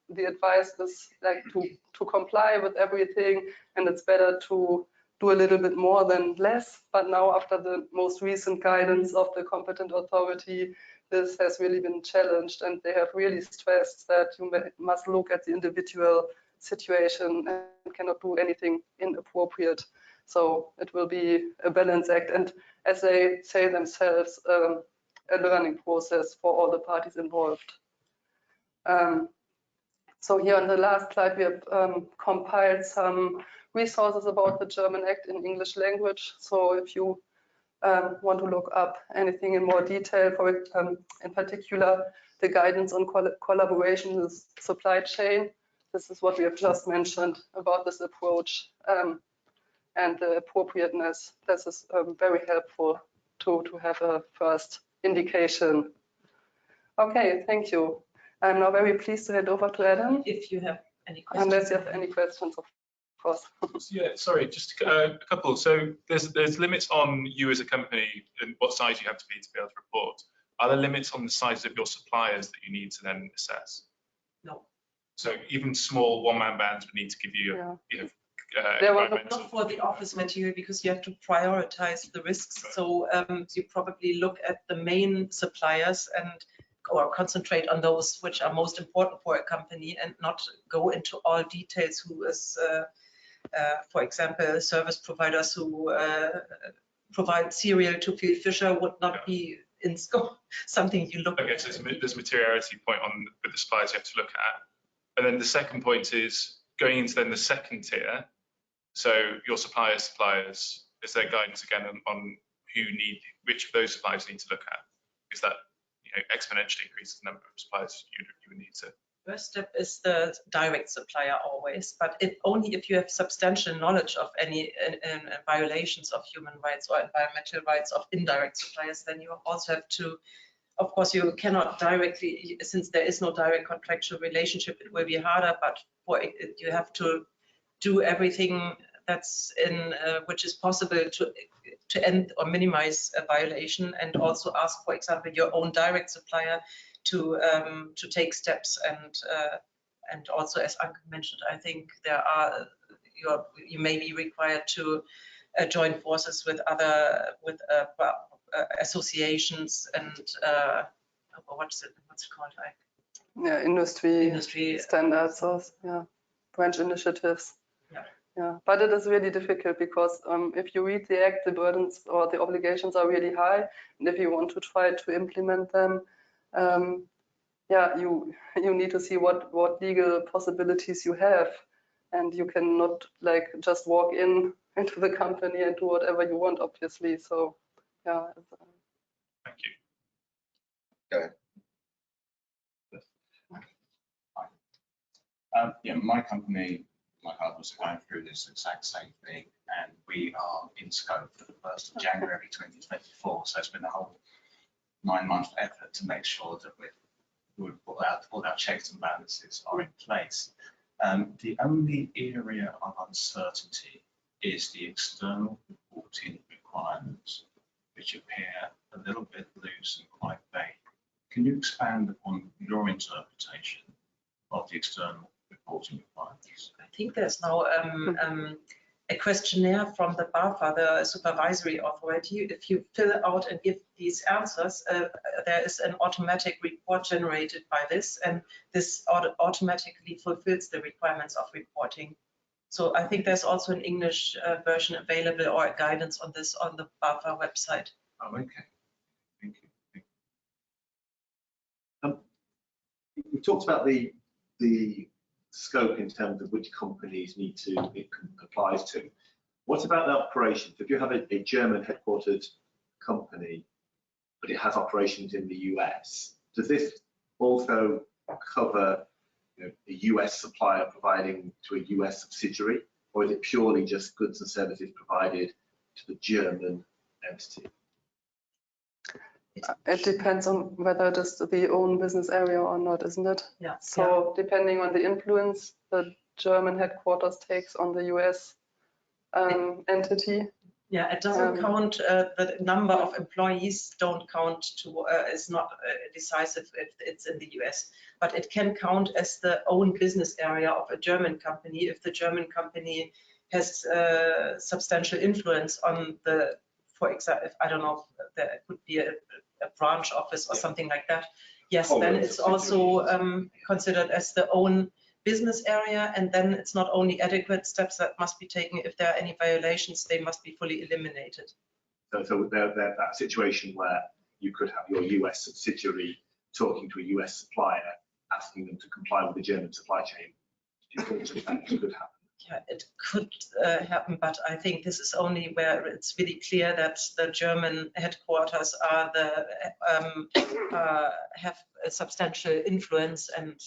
the advice is like to comply with everything, and it's better to do a little bit more than less. But now, after the most recent guidance of the competent authority, this has really been challenged, and they have really stressed that you must look at the individual situation and cannot do anything inappropriate. So it will be a balance act, and as they say themselves, a learning process for all the parties involved. So here on the last slide, we have compiled some resources about the German Act in English language. So if you want to look up anything in more detail, for in particular, the guidance on collaboration in the supply chain. This is what we have just mentioned about this approach and the appropriateness. This is very helpful to have a first indication. Okay, thank you. I'm now very pleased to hand over to Adam. If you have any questions. Unless you have any questions, of course. Yeah, sorry, just a couple. So there's limits on you as a company and what size you have to be able to report. Are there limits on the size of your suppliers that you need to then assess? No. So even small one-man bands would need to give you, not for the office material, because you have to prioritize the risks. So you probably look at the main suppliers or concentrate on those which are most important for a company and not go into all details who is, for example, service providers who provide cereal to Fieldfisher would not be in scope, something you look at. Okay, so there's materiality point on with the suppliers you have to look at. And then the second point is going into then the second tier. So your suppliers, is there guidance again on which of those suppliers you need to look at? Is that exponentially increases the number of suppliers you would need to? First step is the direct supplier always, but only if you have substantial knowledge of any violations of human rights or environmental rights of indirect suppliers, then you also have to, of course, you cannot directly, since there is no direct contractual relationship, it will be harder, but you have to do everything that's which is possible to end or minimize a violation, and also ask, for example, your own direct supplier to take steps, and also, as Anke mentioned, I think you may be required to join forces with other associations and what's it called? Yeah, industry standards, or branch initiatives. Yeah, but it is really difficult because if you read the act, the burdens or the obligations are really high, and if you want to try to implement them, you need to see what legal possibilities you have, and you cannot just walk into the company and do whatever you want, obviously. So yeah. Thank you. Go ahead. Yeah, my company, like others, are going through this exact same thing, and we are in scope for the 1st of January 2024. So it's been a whole 9-month effort to make sure that all our checks and balances are in place. The only area of uncertainty is the external reporting requirements, which appear a little bit loose and quite vague. Can you expand upon your interpretation of the external reporting requirements? I think there's now a questionnaire from the BAFA, the supervisory authority. If you fill out and give these answers, there is an automatic report generated by this, and this automatically fulfills the requirements of reporting. So I think there's also an English version available, or a guidance on this on the BAFA website. Oh, okay. Thank you. We talked about the scope in terms of which companies it applies to. What about the operations? If you have a German headquartered company, but it has operations in the US, does this also cover a US supplier providing to a US subsidiary, or is it purely just goods and services provided to the German entity? It depends on whether it is the own business area or not, isn't it? Yeah. So depending on the influence the German headquarters takes on the US entity. Yeah, it doesn't count, the number of employees don't count is not decisive if it's in the US, but it can count as the own business area of a German company if the German company has substantial influence on the, for example, I don't know, there could be a branch office or something like that. Yes, then it's also considered as the own business area, and then it's not only adequate steps that must be taken. If there are any violations, they must be fully eliminated. So there's that situation where you could have your US subsidiary talking to a US supplier, asking them to comply with the German supply chain. That could happen. Yeah, it could happen, but I think this is only where it's really clear that the German headquarters are have a substantial influence, and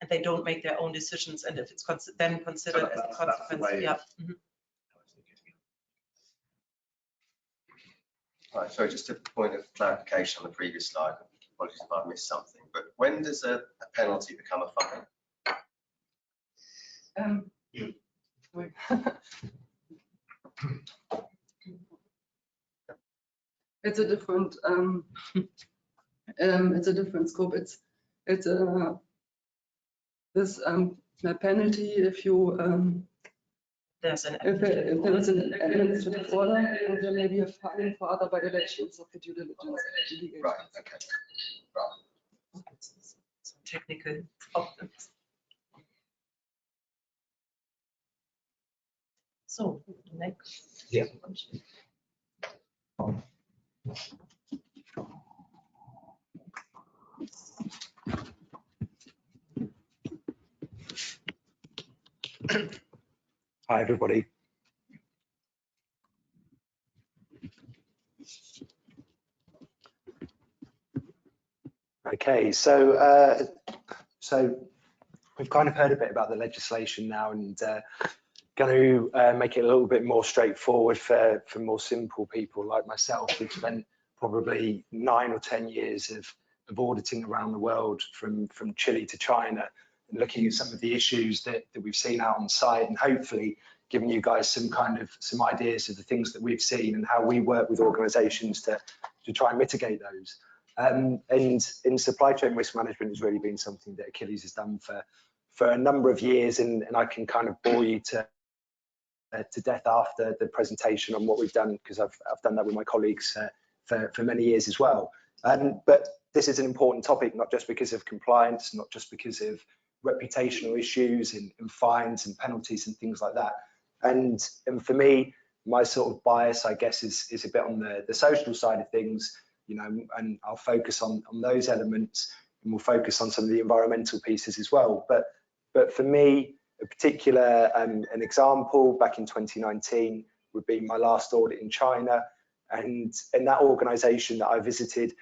they don't make their own decisions, and if it's then considered as a consequence, yeah. Mm-hmm. Right, so just a point of clarification on the previous slide. Apologies if I missed something, but when does a penalty become a fine? It's a different scope. It's a penalty if you There's an if there is an administrative order, and there may be a fine for other violations of the due diligence obligation. Right, okay. Right. some technical problems. So next. Yeah. Hi, everybody. Okay, so we've kind of heard a bit about the legislation now, and going to make it a little bit more straightforward for more simple people like myself. We've spent probably 9 or 10 years of auditing around the world, from Chile to China, and looking at some of the issues that we've seen out on site, and hopefully giving you guys some ideas of the things that we've seen and how we work with organizations to try and mitigate those. And in supply chain risk management has really been something that Achilles has done for a number of years, and I can kind of bore you to death after the presentation on what we've done, because I've done that with my colleagues for many years as well. But this is an important topic, not just because of compliance, not just because of reputational issues and fines and penalties and things like that. And for me, my sort of bias, I guess, is a bit on the social side of things, you know, and I'll focus on those elements, and we'll focus on some of the environmental pieces as well. But for me, a particular an example back in 2019 would be my last audit in China, and in that organization that I visited,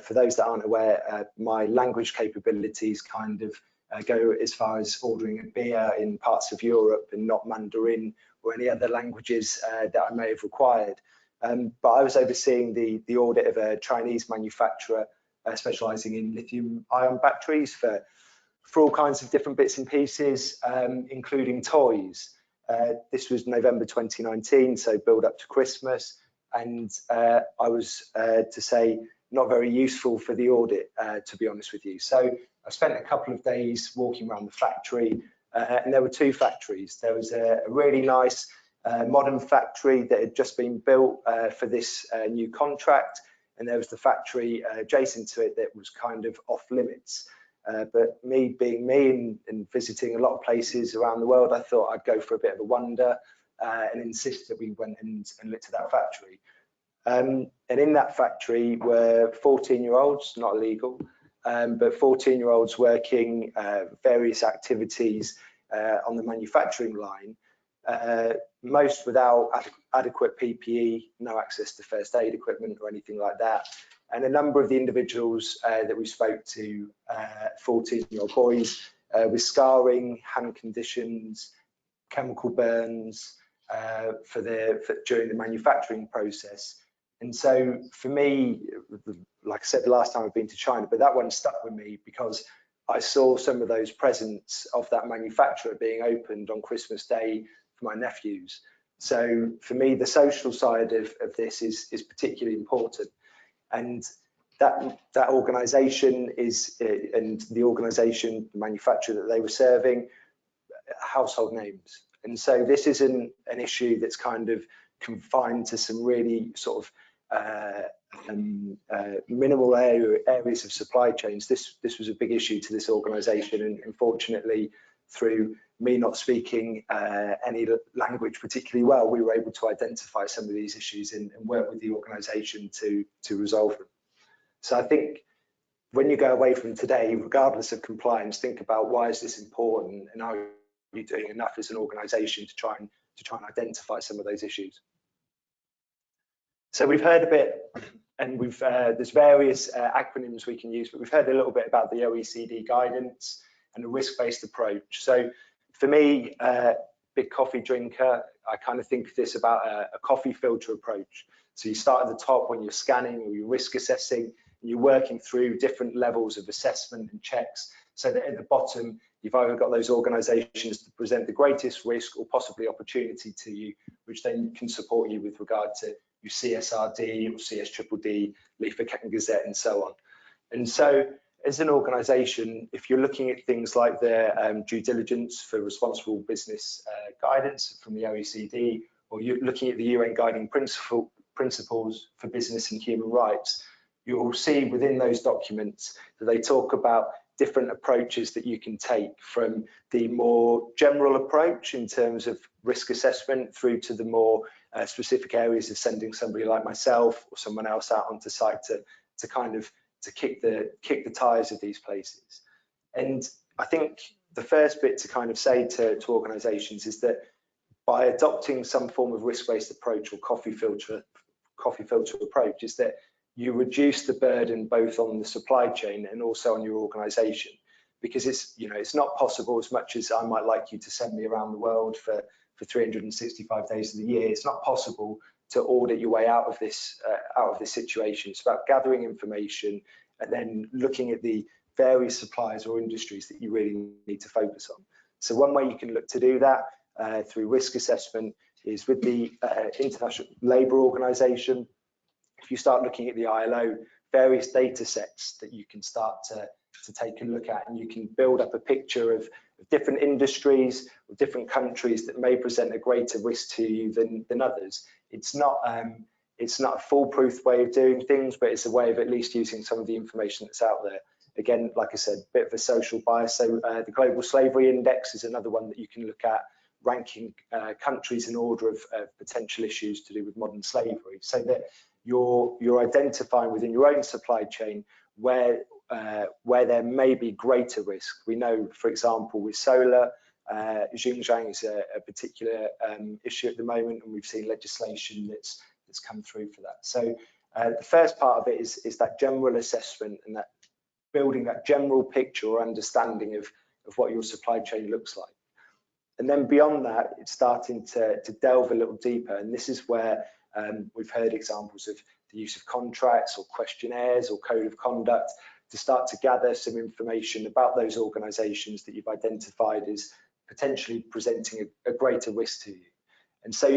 for those that aren't aware, my language capabilities kind of go as far as ordering a beer in parts of Europe and not Mandarin or any other languages that I may have required. But I was overseeing the audit of a Chinese manufacturer specializing in lithium-ion batteries for all kinds of different bits and pieces, including toys. This was November 2019, so build up to Christmas, and I was, to say, not very useful for the audit, to be honest with you. So I spent a couple of days walking around the factory, and there were 2 factories. There was a really nice modern factory that had just been built for this new contract, and there was the factory adjacent to it that was kind of off limits. But me being me and visiting a lot of places around the world, I thought I'd go for a bit of a wonder and insist that we went and looked at that factory. And in that factory were 14-year-olds, not illegal, but 14-year-olds working various activities on the manufacturing line, most without adequate PPE, no access to first aid equipment or anything like that. And a number of the individuals that we spoke to, 14-year-old boys with scarring, hand conditions, chemical burns during the manufacturing process. And so for me, like I said the last time I've been to China, but that one stuck with me because I saw some of those presents of that manufacturer being opened on Christmas Day for my nephews. So for me, the social side of this is particularly important. And that organisation is, and the organisation, the manufacturer that they were serving, household names. And so this isn't an issue that's kind of confined to some really sort of minimal areas of supply chains. This was a big issue to this organisation, and unfortunately, through me not speaking any language particularly well, we were able to identify some of these issues and work with the organisation to resolve them. So I think when you go away from today, regardless of compliance, think about why is this important and are you doing enough as an organisation to try and identify some of those issues? So we've heard a bit, and there's various acronyms we can use, but we've heard a little bit about the OECD guidance and a risk-based approach. So for me, big coffee drinker, I kind of think of this about a coffee filter approach. So you start at the top when you're scanning or you're risk assessing, and you're working through different levels of assessment and checks, so that at the bottom, you've either got those organisations that present the greatest risk or possibly opportunity to you, which then can support you with regard to your CSRD or CSDDD, Lieferketten Gazette, and so on. And so as an organisation, if you're looking at things like the due diligence for responsible business guidance from the OECD, or you're looking at the UN guiding principles for business and human rights, you'll see within those documents that they talk about different approaches that you can take, from the more general approach in terms of risk assessment through to the more specific areas of sending somebody like myself or someone else out onto site to kind of kick the tires of these places. And I think the first bit to kind of say to organisations is that by adopting some form of risk-based approach or coffee filter approach, is that you reduce the burden both on the supply chain and also on your organisation, because it's not possible, as much as I might like you to send me around the world for 365 days of the year, it's not possible to audit your way out of this situation. It's about gathering information and then looking at the various suppliers or industries that you really need to focus on. So one way you can look to do that through risk assessment is with the International Labour Organization. If you start looking at the ILO, various data sets that you can start to take a look at, and you can build up a picture of different industries or different countries that may present a greater risk to you than others. It's not a foolproof way of doing things, but it's a way of at least using some of the information that's out there. Again, like I said, a bit of a social bias. So the Global Slavery Index is another one that you can look at, ranking countries in order of potential issues to do with modern slavery, so that you're identifying within your own supply chain where there may be greater risk. We know, for example, with solar, Xinjiang is a particular issue at the moment, and we've seen legislation that's come through for that. So the first part of it is that general assessment and that building that general picture or understanding of what your supply chain looks like. And then beyond that, it's starting to delve a little deeper, and this is where we've heard examples of the use of contracts or questionnaires or code of conduct to start to gather some information about those organisations that you've identified as potentially presenting a greater risk to you. And so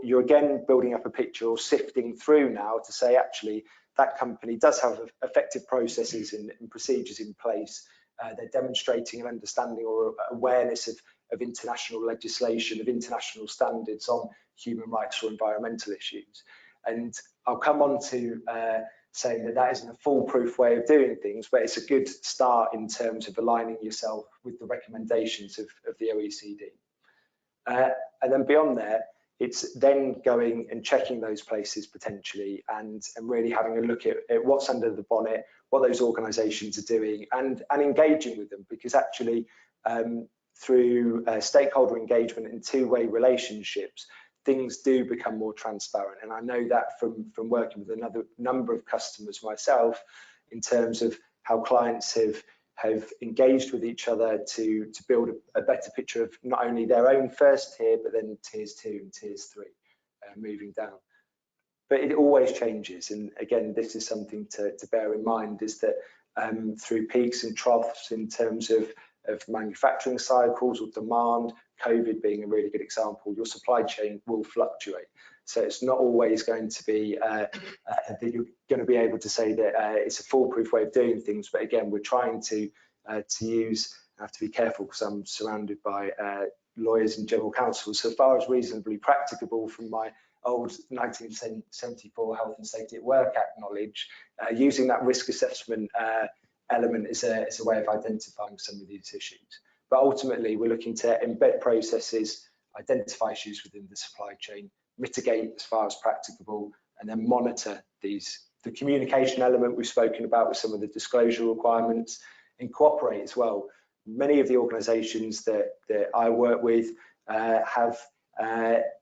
you're again building up a picture or sifting through now to say, actually, that company does have effective processes and procedures in place. They're demonstrating an understanding or awareness of international legislation, of international standards on human rights or environmental issues. And I'll come on to saying that isn't a foolproof way of doing things, but it's a good start in terms of aligning yourself with the recommendations of the OECD. And then beyond there, it's then going and checking those places potentially and really having a look at what's under the bonnet, what those organisations are doing, and engaging with them, because actually through stakeholder engagement and two-way relationships, things do become more transparent. And I know that from working with another number of customers myself, in terms of how clients have engaged with each other to build a better picture of not only their own first tier, but then tiers 2 and tiers 3 moving down. But it always changes, and again, this is something to bear in mind, is that through peaks and troughs in terms of manufacturing cycles or demand, COVID being a really good example, your supply chain will fluctuate. So it's not always going to be that you're going to be able to say that it's a foolproof way of doing things. But again, we're trying to use, I have to be careful because I'm surrounded by lawyers and general counsel, so far as reasonably practicable from my old 1974 Health and Safety at Work Act knowledge, using that risk assessment element is a way of identifying some of these issues. But ultimately, we're looking to embed processes, identify issues within the supply chain, mitigate as far as practicable, and then monitor these. The communication element we've spoken about with some of the disclosure requirements, and cooperate as well. many of the organisations that I work with have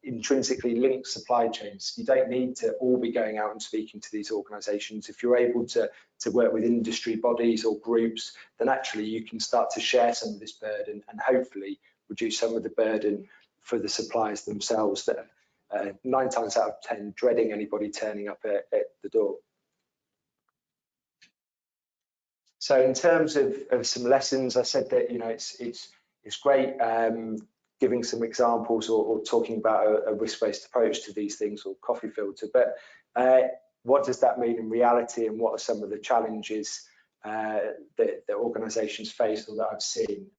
intrinsically linked supply chains. You don't need to all be going out and speaking to these organisations. If you're able to work with industry bodies or groups, then actually you can start to share some of this burden and hopefully reduce some of the burden for the suppliers themselves that are 9 times out of 10 dreading anybody turning up at the door. So in terms of some lessons, I said that, you know, it's great giving some examples or talking about a risk-based approach to these things, or coffee filter, but what does that mean in reality, and what are some of the challenges that organisations face or that I've seen?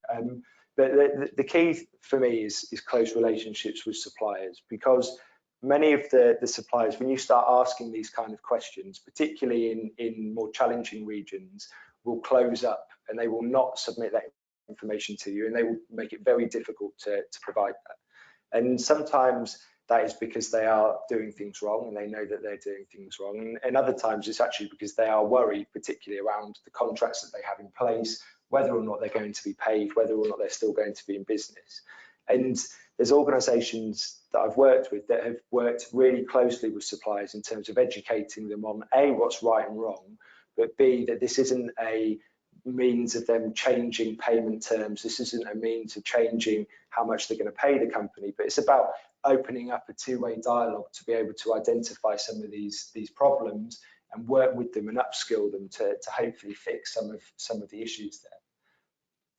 But the key for me is close relationships with suppliers, because many of the suppliers, when you start asking these kind of questions, particularly in more challenging regions, will close up and they will not submit that information to you, and they will make it very difficult to provide that. And sometimes that is because they are doing things wrong and they know that they're doing things wrong, and other times it's actually because they are worried, particularly around the contracts that they have in place, whether or not they're going to be paid, whether or not they're still going to be in business. And there's organisations that I've worked with that have worked really closely with suppliers in terms of educating them on A, what's right and wrong, but B, that this isn't a means of them changing payment terms. This isn't a means of changing how much they're going to pay the company, but it's about opening up a two-way dialogue to be able to identify some of these problems and work with them and upskill them to hopefully fix some of the issues there.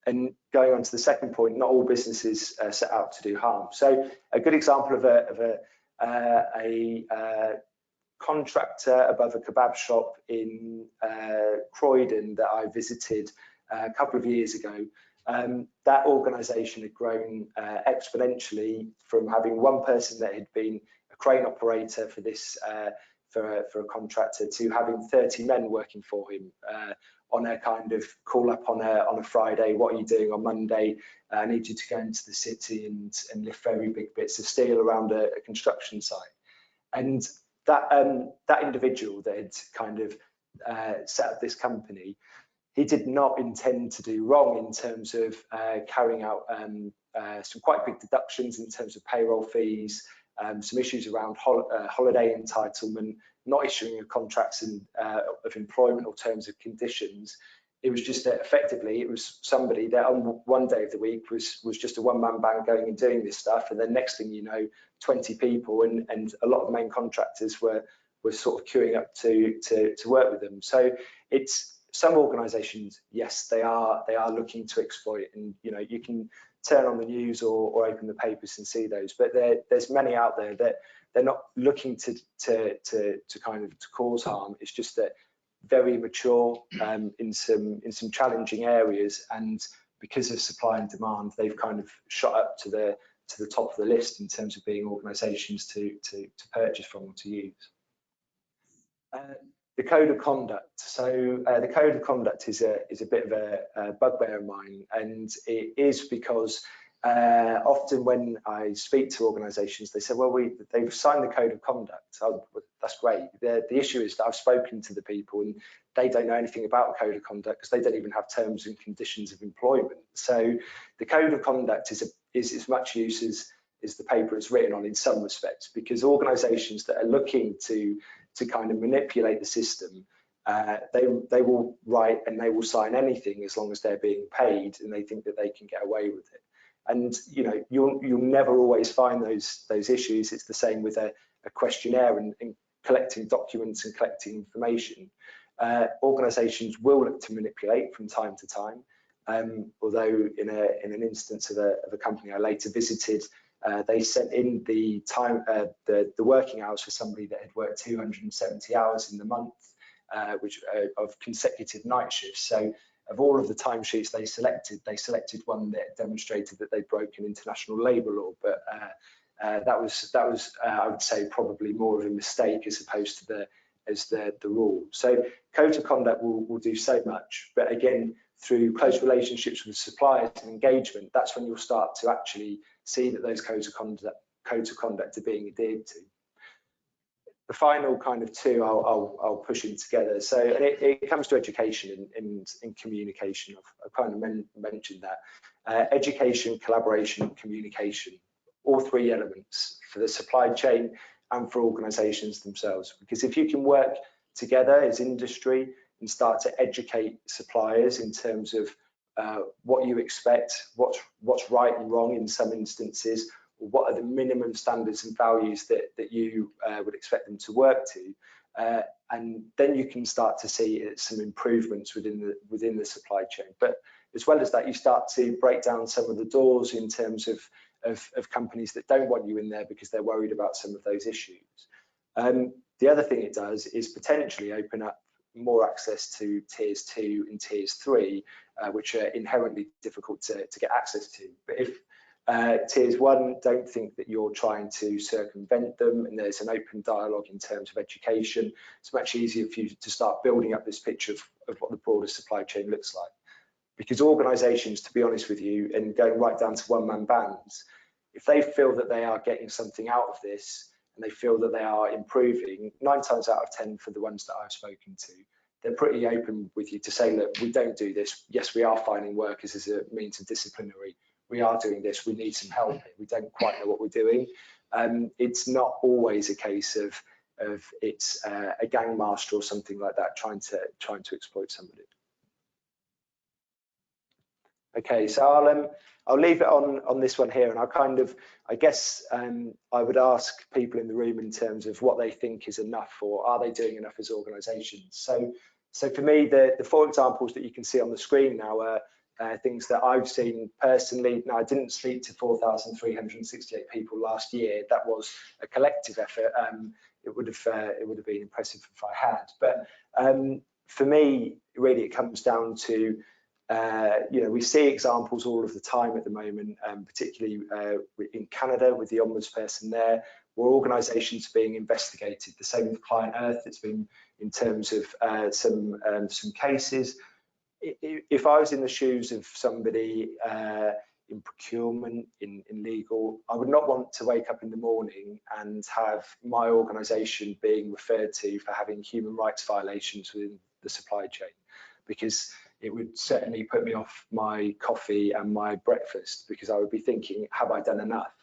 And going on to the second point, not all businesses set out to do harm. So a good example of a contractor above a kebab shop in Croydon that I visited a couple of years ago. That organisation had grown exponentially from having one person that had been a crane operator for this for a contractor to having 30 men working for him on a kind of call up on a Friday. What are you doing on Monday? I need you to go into the city and lift very big bits of steel around a construction site. And that individual that had kind of set up this company, he did not intend to do wrong in terms of carrying out some quite big deductions in terms of payroll fees, some issues around holiday entitlement, not issuing a contracts of employment or terms of conditions. It was just that effectively it was somebody that on one day of the week was just a one-man band going and doing this stuff, and then next thing you know, 20 people and a lot of the main contractors were sort of queuing up to work with them. So it's some organisations, yes, they are looking to exploit, and you know, you can turn on the news or open the papers and see those, but there's many out there that they're not looking to kind of cause harm. It's just that very mature in some challenging areas, and because of supply and demand, they've kind of shot up to the top of the list in terms of being organisations to purchase from or to use. The code of conduct. So the code of conduct is a bit of a bugbear of mine, and it is because often when I speak to organisations, they say, well, they've signed the code of conduct. Oh, that's great. The issue is that I've spoken to the people and they don't know anything about the code of conduct because they don't even have terms and conditions of employment. So the code of conduct is as much use as the paper it's written on in some respects, because organisations that are looking to kind of manipulate the system, they will write and they will sign anything as long as they're being paid and they think that they can get away with it. And you know, you'll never always find those issues. It's the same with a questionnaire and collecting documents and collecting information. Organisations will look to manipulate from time to time. Although in an instance of a company I later visited, they sent in the working hours for somebody that had worked 270 hours in the month, which of consecutive night shifts. So of all of the timesheets they selected one that demonstrated that they'd broken international labour law. But that was I would say probably more of a mistake as opposed to the rule. So code of conduct will do so much, but again, through close relationships with suppliers and engagement, that's when you'll start to actually see that those codes of conduct are being adhered to. The final kind of two I'll push in together. So it comes to education and communication kind of mentioned that. Education, collaboration, communication, all three elements for the supply chain and for organisations themselves. Because if you can work together as industry and start to educate suppliers in terms of what you expect, what's right and wrong in some instances, or what are the minimum standards and values that you would expect them to work to, and then you can start to see some improvements within the supply chain. But as well as that, you start to break down some of the doors in terms of companies that don't want you in there because they're worried about some of those issues. The other thing it does is potentially open up more access to tiers 2 and tiers 3, which are inherently difficult to get access to. But if tiers 1 don't think that you're trying to circumvent them and there's an open dialogue in terms of education, it's much easier for you to start building up this picture of what the broader supply chain looks like. Because organisations, to be honest with you, and going right down to one-man bands, if they feel that they are getting something out of this and they feel that they are improving, 9 times out of 10 for the ones that I've spoken to, they're pretty open with you to say, look, we don't do this. Yes, we are finding workers as a means of disciplinary. We are doing this. We need some help here. We don't quite know what we're doing. It's not always a case of it's a gang master or something like that trying to exploit somebody. Okay, so I'll leave it on this one here, and I guess I would ask people in the room in terms of what they think is enough, or are they doing enough as organisations. So for me, the 4 examples that you can see on the screen now are things that I've seen personally. Now, I didn't speak to 4,368 people last year. That was a collective effort. It would have been impressive if I had. But for me, really, it comes down to we see examples all of the time at the moment, particularly in Canada with the ombudsperson there, where organisations are being investigated. The same with Client Earth. It's been in terms of some cases. If I was in the shoes of somebody in procurement, in legal, I would not want to wake up in the morning and have my organisation being referred to for having human rights violations within the supply chain, because it would certainly put me off my coffee and my breakfast, because I would be thinking, have I done enough?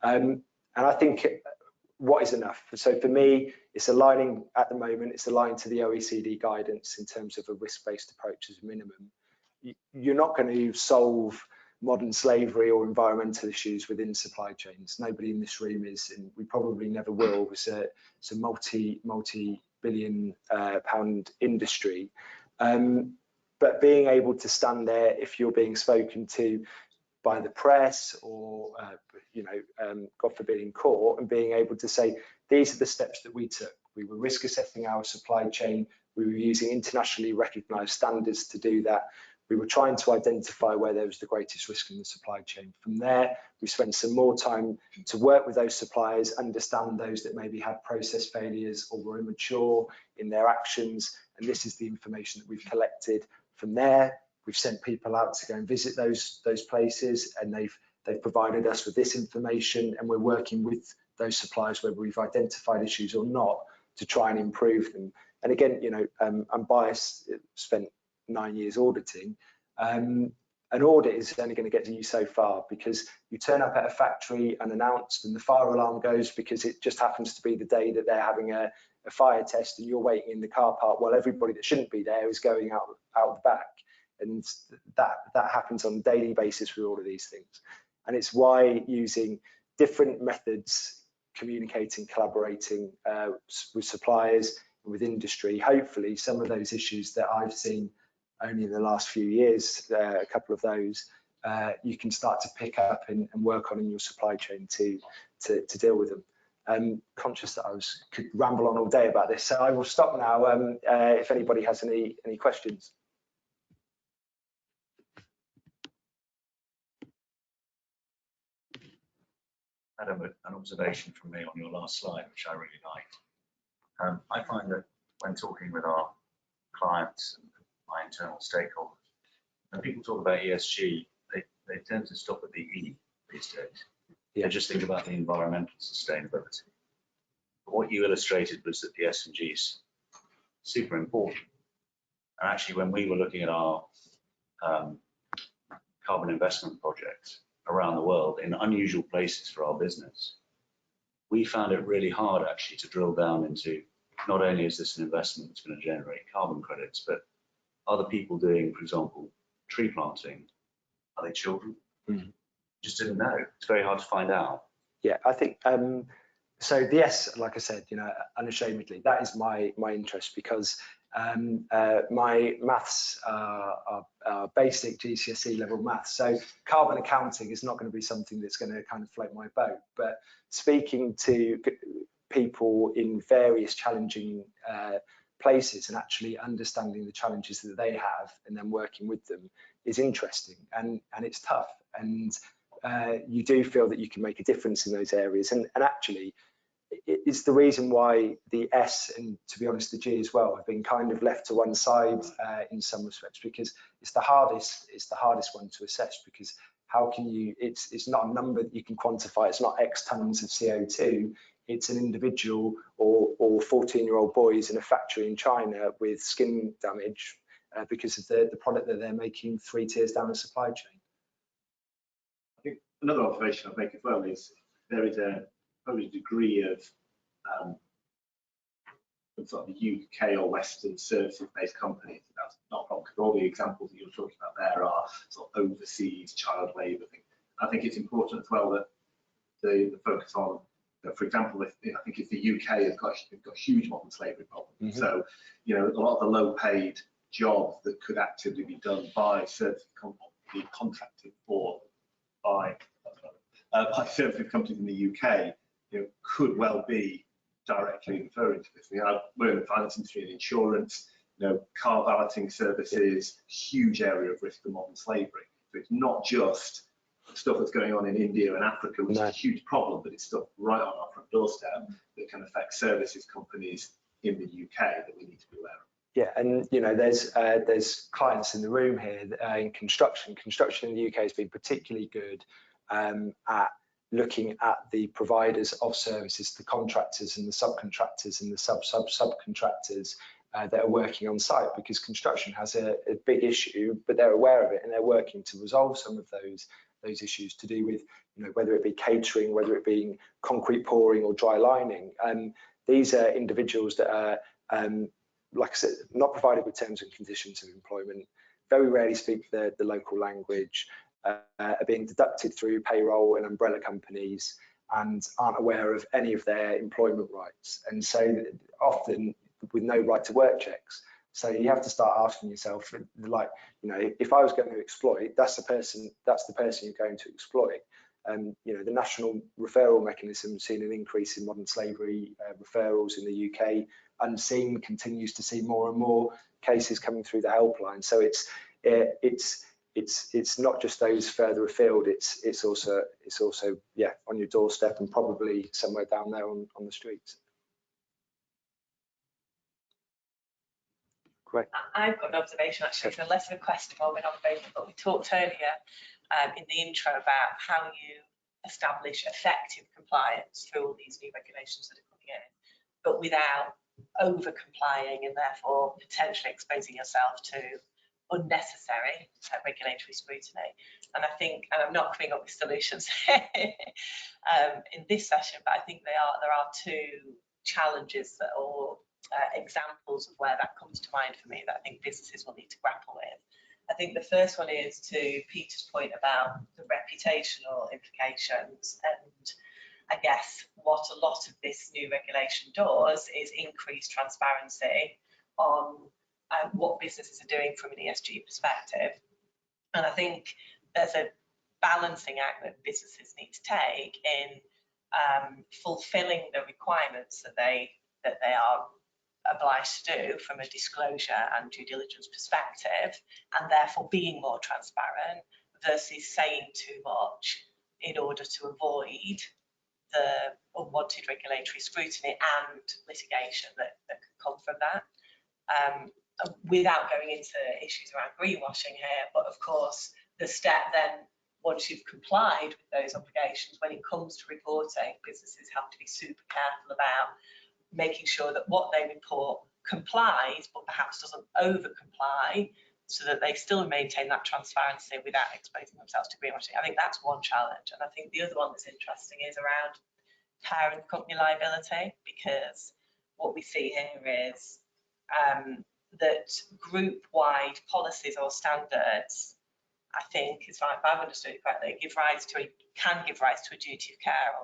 And I think what is enough? So for me, it's aligning at the moment, it's aligned to the OECD guidance in terms of a risk-based approach as a minimum. You're not going to solve modern slavery or environmental issues within supply chains. Nobody in this room is, and we probably never will. It's a multi-billion pound industry. But being able to stand there if you're being spoken to by the press or, God forbid, in court, and being able to say, these are the steps that we took. We were risk assessing our supply chain. We were using internationally recognised standards to do that. We were trying to identify where there was the greatest risk in the supply chain. From there, we spent some more time to work with those suppliers, understand those that maybe had process failures or were immature in their actions. And this is the information that we've collected. From there, we've sent people out to go and visit those places, and they've provided us with this information, and we're working with those suppliers, whether we've identified issues or not, to try and improve them. And again, I'm biased, spent 9 years auditing. An audit is only going to get you so far, because you turn up at a factory unannounced and the fire alarm goes because it just happens to be the day that they're having a fire test, and you're waiting in the car park while everybody that shouldn't be there is going out the back. And that happens on a daily basis with all of these things. And it's why using different methods, communicating, collaborating with suppliers, with industry, hopefully some of those issues that I've seen only in the last few years, a couple of those, you can start to pick up and work on in your supply chain to deal with them. I'm conscious that could ramble on all day about this, so I will stop now if anybody has any questions. Adam, an observation from me on your last slide, which I really liked. I find that when talking with our clients and my internal stakeholders, when people talk about ESG, they tend to stop at the E these days. They just think about the environmental sustainability. But what you illustrated was that the S&G is super important. And actually, when we were looking at our carbon investment projects around the world in unusual places for our business, we found it really hard actually to drill down into not only is this an investment that's going to generate carbon credits, but are the people doing, for example, tree planting, are they children? Just didn't know. It's very hard to find out. Yeah, I think so. Yes, like I said, unashamedly, that is my interest, because my maths are basic GCSE level maths. So carbon accounting is not going to be something that's going to kind of float my boat. But speaking to people in various challenging places and actually understanding the challenges that they have and then working with them is interesting, and it's tough. And you do feel that you can make a difference in those areas. And actually, it's the reason why the S and, to be honest, the G as well have been kind of left to one side in some respects, because it's the hardest one to assess, because how can you, it's not a number that you can quantify. It's not X tons of CO2. It's an individual or 14-year-old boys in a factory in China with skin damage because of the product that they're making 3 tiers down the supply chain. I think another observation I'd make as well is there is probably a degree of sort of UK or Western services-based companies. That's not wrong, because all the examples that you're talking about there are sort of overseas child labour thing. I think it's important as well that the focus on, for example, I think if the UK has got huge modern slavery problems. So, a lot of the low-paid jobs that could actively be done by services companies contracted for by services companies in the UK, could well be directly referring to this. We're in the finance industry and insurance, car balloting services, huge area of risk of modern slavery. So it's not just stuff that's going on in India and Africa, which is a huge problem, but it's stuff right on our front doorstep that can affect services companies in the UK that we need to be aware of. Yeah, and there's clients in the room here in construction. Construction in the UK has been particularly good at looking at the providers of services, the contractors and the subcontractors and the subcontractors that are working on site, because construction has a big issue, but they're aware of it and they're working to resolve some of those issues to do with, whether it be catering, whether it be concrete pouring or dry lining. These are individuals that are, like I said, not provided with terms and conditions of employment, very rarely speak the local language, are being deducted through payroll and umbrella companies, and aren't aware of any of their employment rights, and so often with no right to work checks. So you have to start asking yourself, like, if I was going to exploit, that's the person you're going to exploit. The national referral mechanism has seen an increase in modern slavery referrals in the UK. Unseen continues to see more and more cases coming through the helpline. So it's not just those further afield. It's also on your doorstep and probably somewhere down there on the streets. Great. I've got an observation actually, so less of a question, more of an observation, but we talked earlier in the intro about how you establish effective compliance through all these new regulations that are coming in, but without over complying and therefore potentially exposing yourself to unnecessary regulatory scrutiny. And I think, and I'm not coming up with solutions in this session, but I think there are two challenges that are examples of where that comes to mind for me that I think businesses will need to grapple with. I think the first one is to Peter's point about the reputational implications, and I guess what a lot of this new regulation does is increase transparency on what businesses are doing from an ESG perspective. And I think there's a balancing act that businesses need to take in fulfilling the requirements that they are obliged to do from a disclosure and due diligence perspective, and therefore being more transparent versus saying too much in order to avoid the unwanted regulatory scrutiny and litigation that could come from that. Without going into issues around greenwashing here, but of course the step then, once you've complied with those obligations, when it comes to reporting, businesses have to be super careful about making sure that what they report complies, but perhaps doesn't over comply so that they still maintain that transparency without exposing themselves to greenwashing. I think that's one challenge. And I think the other one that's interesting is around parent company liability, because what we see here is that group-wide policies or standards, I think, if I've understood it correctly, can give rise to a duty of care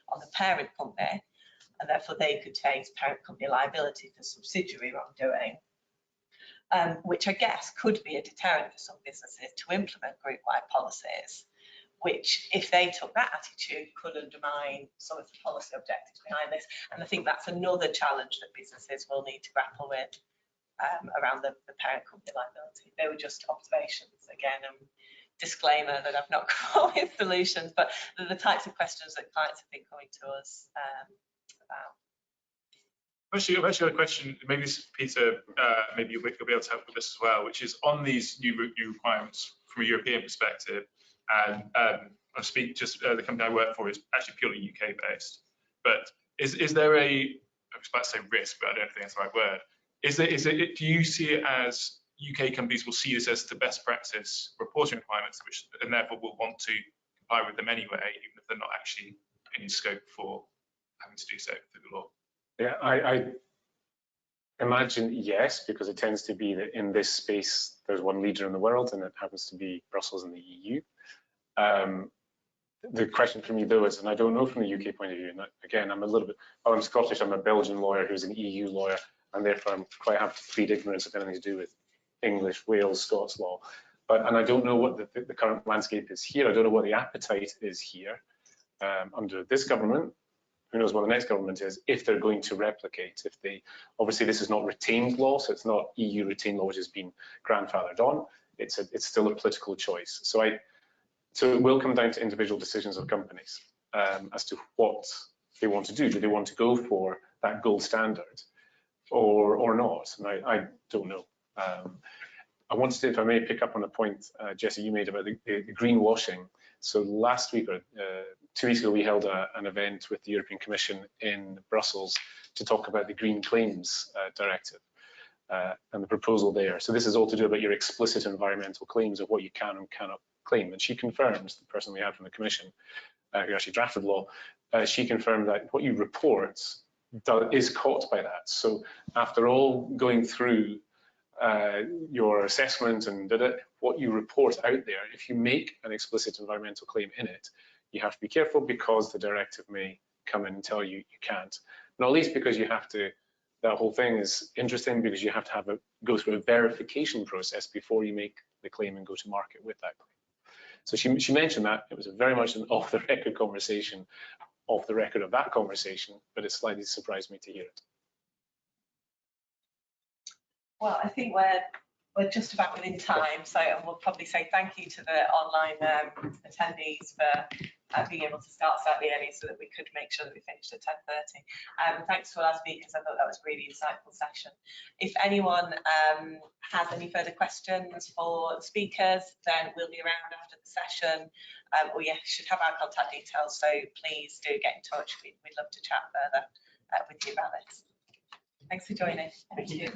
on the parent company, and therefore they could face parent company liability for subsidiary wrongdoing, which I guess could be a deterrent for some businesses to implement group-wide policies, which, if they took that attitude, could undermine some of the policy objectives behind this. And I think that's another challenge that businesses will need to grapple with around the parent company liability. They were just observations, again, disclaimer that I've not come up with solutions, but they're the types of questions that clients have been coming to us about. Actually, I've a question, maybe this is Peter, maybe you'll be able to help with this as well, which is on these new requirements from a European perspective. And I speak just the company I work for is actually purely UK based. But is there I was about to say risk, but I don't think that's the right word. Do you see it as UK companies will see this as the best practice reporting requirements, and therefore will want to comply with them anyway, even if they're not actually in scope for having to do so through the law? Yeah, I imagine yes, because it tends to be that in this space there's one leader in the world, and it happens to be Brussels and the EU. The question for me though is, and I don't know from the UK point of view, and again, I'm Scottish, I'm a Belgian lawyer who's an EU lawyer, and therefore I'm quite happy to plead ignorance of anything to do with English, Wales, Scots law. And I don't know what the current landscape is here. I don't know what the appetite is here under this government. Who knows what the next government is, if they're going to replicate. Obviously this is not retained law, so it's not EU retained law which has been grandfathered on. It's still a political choice. So it will come down to individual decisions of companies as to what they want to do. Do they want to go for that gold standard or not? And I don't know. I wanted to, if I may, pick up on a point, Jesse, you made about the greenwashing. So last week, or 2 weeks ago, we held an event with the European Commission in Brussels to talk about the Green Claims Directive and the proposal there. So this is all to do about your explicit environmental claims of what you can and cannot claim. And she confirmed, the person we had from the Commission, who actually drafted law, she confirmed that what you report is caught by that. So after all going through your assessment and what you report out there, if you make an explicit environmental claim in it, you have to be careful, because the directive may come in and tell you you can't. Not least because you have to, that whole thing is interesting because you have to go through a verification process before you make the claim and go to market with that claim. So she mentioned that. It was very much an off-the-record conversation, off the record of that conversation, but it slightly surprised me to hear it. Well, I think we're just about within time, so we'll probably say thank you to the online attendees for being able to start slightly early so that we could make sure that we finished at 10:30. Thanks to all our speakers. I thought that was a really insightful session. If anyone has any further questions for the speakers, then we'll be around after the session. Or you should have our contact details, so please do get in touch. We'd love to chat further with you about this. Thanks for joining. Thank you.